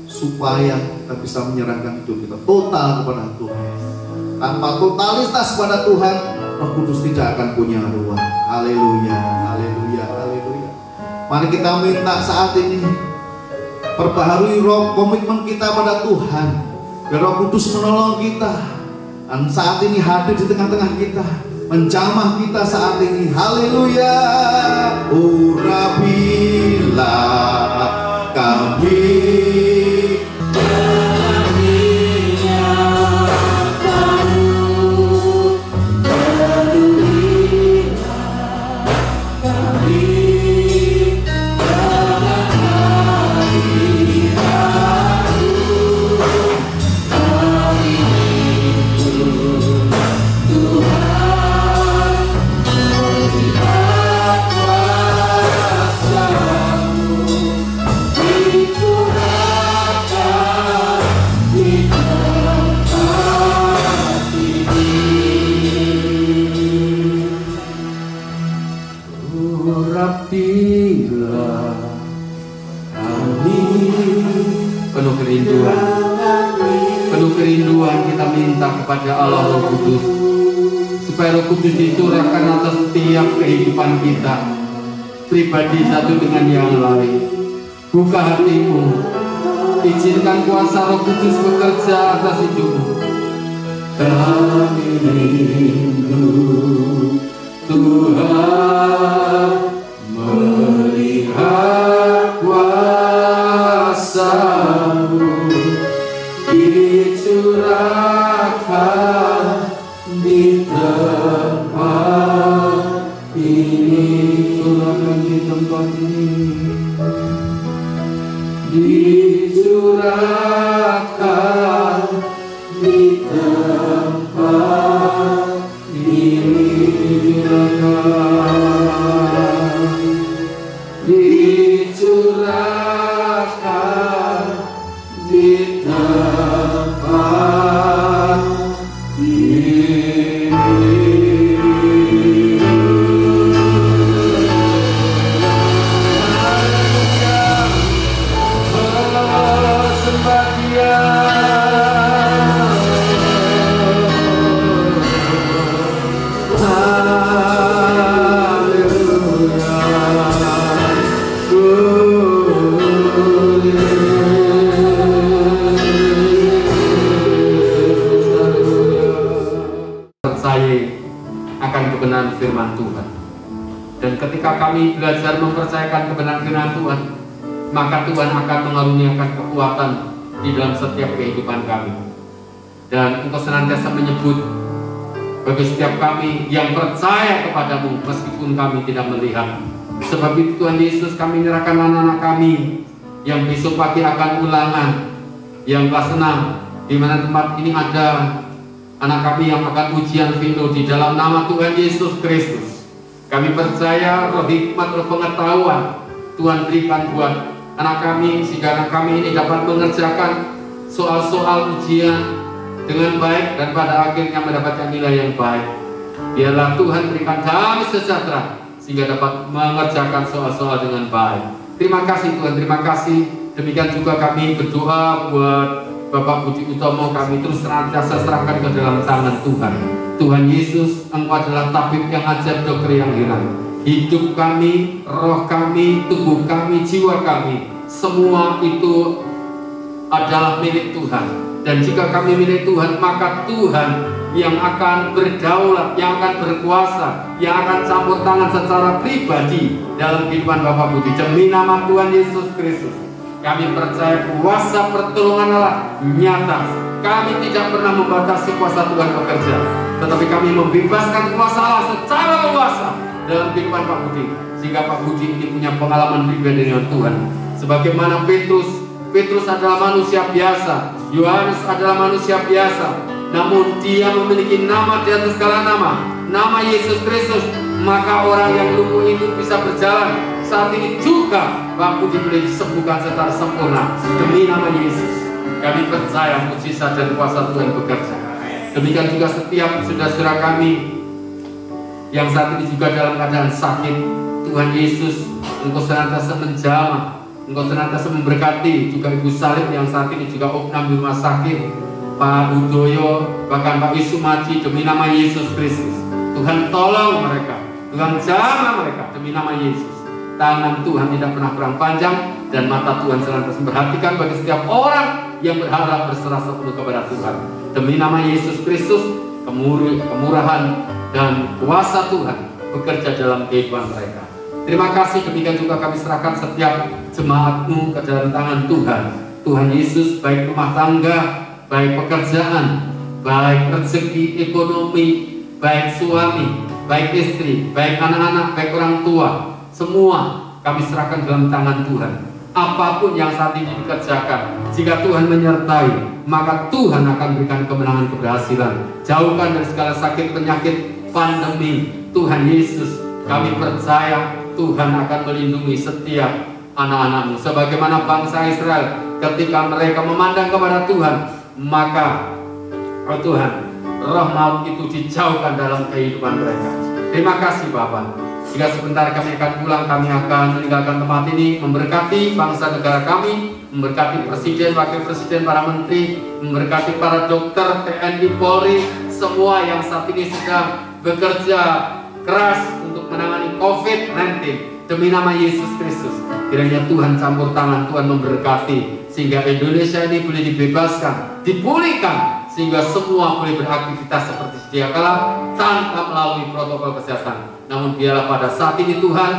supaya kita bisa menyerahkan hidup kita total kepada Tuhan. Tanpa totalitas kepada Tuhan, Roh Kudus tidak akan punya ruang. Haleluya, haleluya, haleluya. Mari kita minta saat ini, perbaharui komitmen kita pada Tuhan, biar Roh Kudus menolong kita. Dan saat ini hadir di tengah-tengah kita, menjamah kita saat ini. Haleluya. Urapilah kami. Penuh kerinduan kita minta kepada Allah Roh Kudus, supaya Roh Kudus dicurahkan atas setiap kehidupan kita, pribadi satu dengan yang lain. Buka hatimu, izinkan kuasa Roh Kudus bekerja atas hidupmu. Kami rindu Tuhan melihat kuasa-Mu dicurahkan di tempat ini. Curahkan di tempat ini, dicurahkan di tempat ini. Dicurahkan di tempat ini. Sembah Dia. Akan kebenaran firman Tuhan, dan ketika kami belajar mempercayakan kebenaran firman Tuhan, maka Tuhan akan mengaruniakan kekuatan di dalam setiap kehidupan kami. Dan Engkau senantiasa menyebut bagi setiap kami yang percaya kepadamu meskipun kami tidak melihat. Sebab itu Tuhan Yesus, kami menyerahkan anak-anak kami yang besok pagi akan ulangan yang kelas 6, di mana tempat ini ada anak kami yang akan ujian vino. Di dalam nama Tuhan Yesus Kristus, kami percaya roh hikmat, roh pengetahuan Tuhan berikan buat anak kami, sehingga anak kami ini dapat mengerjakan soal-soal ujian dengan baik dan pada akhirnya mendapatkan nilai yang baik. Biarlah Tuhan berikan damai sejahtera sehingga dapat mengerjakan soal-soal dengan baik. Terima kasih Tuhan, terima kasih. Demikian juga kami berdoa buat Bapak Budi Utomo, kami terus senantiasa serahkan ke dalam tangan Tuhan. Tuhan Yesus, Engkau adalah tabib yang ajaib, dokter yang hilang. Hidup kami, roh kami, tubuh kami, jiwa kami, semua itu adalah milik Tuhan. Dan jika kami milik Tuhan, maka Tuhan yang akan berdaulat, yang akan berkuasa, yang akan campur tangan secara pribadi dalam kehidupan Bapak Budi. Demi nama Tuhan Yesus Kristus, kami percaya kuasa pertolongan Allah nyata. Kami tidak pernah membatasi kuasa Tuhan bekerja, tetapi kami membebaskan kuasa Allah secara luasa dalam kehidupan Pak Budi, sehingga Pak Budi ini punya pengalaman pribadi dengan Tuhan. Sebagaimana Petrus Petrus adalah manusia biasa, Yohanes adalah manusia biasa, namun dia memiliki nama di atas segala nama, nama Yesus Kristus. Maka orang yang lumpuh itu bisa berjalan. Saat ini juga bangku diberi disembuhkan secara sempurna demi nama Yesus. Kami percaya mujizat dan kuasa Tuhan bekerja. Demikian juga setiap saudara-saudara kami yang saat ini juga dalam keadaan sakit. Tuhan Yesus, Engkau senantiasa menjamah, Engkau senantiasa memberkati juga Ibu Salim yang saat ini juga opnam di rumah sakit, Pak Udoyo, bahkan Pak Isumaji, demi nama Yesus Kristus. Tuhan tolong mereka, Tuhan jamah mereka demi nama Yesus. Tangan Tuhan tidak pernah kurang panjang dan mata Tuhan senantiasa memperhatikan bagi setiap orang yang berharap berserah sepenuh kepada Tuhan. Demi nama Yesus Kristus, kemurahan dan kuasa Tuhan bekerja dalam kehidupan mereka. Terima kasih, demikian juga kami serahkan setiap jemaat-Mu ke dalam tangan Tuhan. Tuhan Yesus, baik rumah tangga, baik pekerjaan, baik rezeki, ekonomi, baik suami, baik istri, baik anak-anak, baik orang tua, semua kami serahkan dalam tangan Tuhan. Apapun yang saat ini dikerjakan, jika Tuhan menyertai, maka Tuhan akan berikan kemenangan, keberhasilan. Jauhkan dari segala sakit, penyakit, pandemi. Tuhan Yesus, kami percaya Tuhan akan melindungi setiap anak-anak-Mu. Sebagaimana bangsa Israel ketika mereka memandang kepada Tuhan, maka Tuhan, roh maut itu dijauhkan dalam kehidupan mereka. Terima kasih Bapak. Jika sebentar kami akan pulang, kami akan meninggalkan tempat ini, memberkati bangsa negara kami, memberkati presiden, wakil presiden, para menteri, memberkati para dokter, TNI, Polri, semua yang saat ini sedang bekerja keras untuk menangani COVID-19 demi nama Yesus Kristus. Kiranya Tuhan campur tangan, Tuhan memberkati sehingga Indonesia ini boleh dibebaskan, dipulihkan, sehingga semua boleh beraktivitas seperti sedia kala tanpa melalui protokol kesehatan. Namun biarlah pada saat ini Tuhan,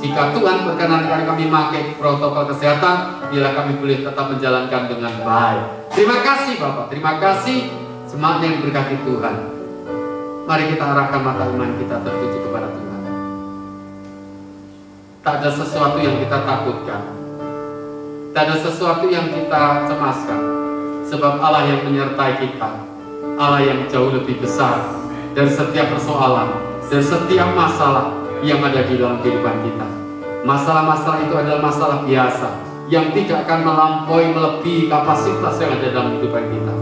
jika Tuhan perkenankan kami memakai protokol kesehatan, biarlah kami boleh tetap menjalankan dengan baik. Terima kasih Bapak, terima kasih jemaat yang diberkati Tuhan. Mari kita arahkan mata iman kita tertuju kepada Tuhan. Tak ada sesuatu yang kita takutkan, tak ada sesuatu yang kita cemaskan, sebab Allah yang menyertai kita, Allah yang jauh lebih besar dari setiap persoalan, dari setiap masalah yang ada di dalam kehidupan kita. Masalah-masalah itu adalah masalah biasa yang tidak akan melampaui, melebihi kapasitas yang ada dalam kehidupan kita.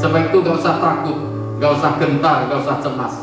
Sebab itu gak usah takut, gak usah gentar, gak usah cemas.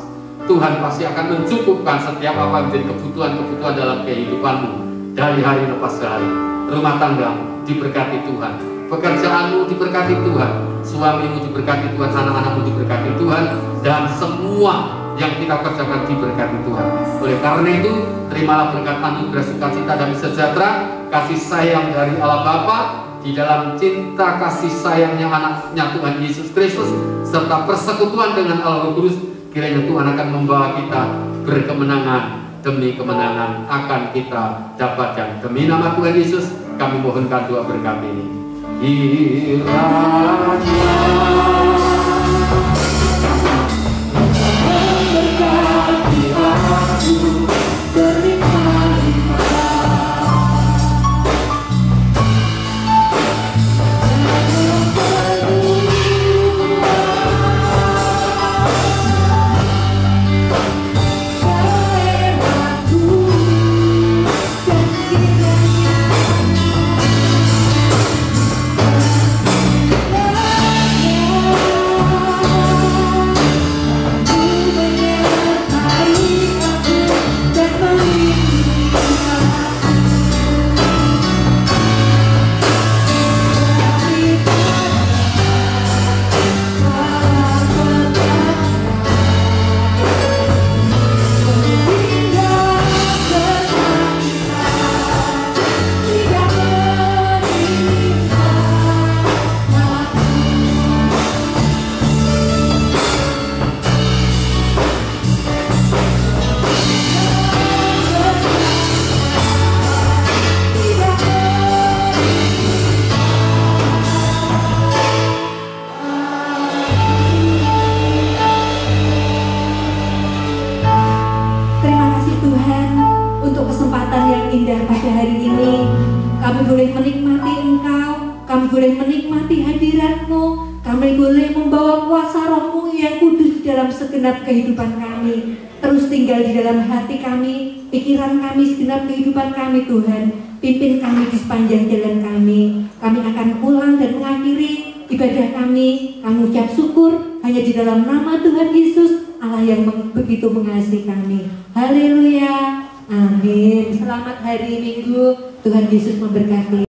Tuhan pasti akan mencukupkan setiap apa yang menjadi kebutuhan-kebutuhan dalam kehidupanmu dari hari lepas hari. Rumah tanggamu diberkati Tuhan, pekerjaanmu diberkati Tuhan, suamimu diberkati Tuhan, anak-anakmu diberkati Tuhan, dan semua yang kita kerjakan diberkati Tuhan. Oleh karena itu, terimalah berkat anugerah sukacita dan sejahtera, kasih sayang dari Allah Bapa di dalam cinta kasih sayangnya anaknya Tuhan Yesus Kristus, serta persekutuan dengan Allah Roh Kudus. Kiranya Tuhan akan membawa kita berkemenangan demi kemenangan akan kita dapatkan. Demi nama Tuhan Yesus, kami mohonkan doa berkat ini. kami boleh menikmati hadirat-Mu, kami boleh membawa kuasa Roh-Mu yang kudus di dalam segenap kehidupan kami, terus tinggal di dalam hati kami, pikiran kami, segenap kehidupan kami Tuhan. Pimpin kami di sepanjang jalan kami. Kami akan pulang dan mengakhiri ibadah kami. Kami ucap syukur hanya di dalam nama Tuhan Yesus, Allah yang begitu mengasihi kami. Haleluya, amin. Selamat hari Minggu, Tuhan Yesus memberkati.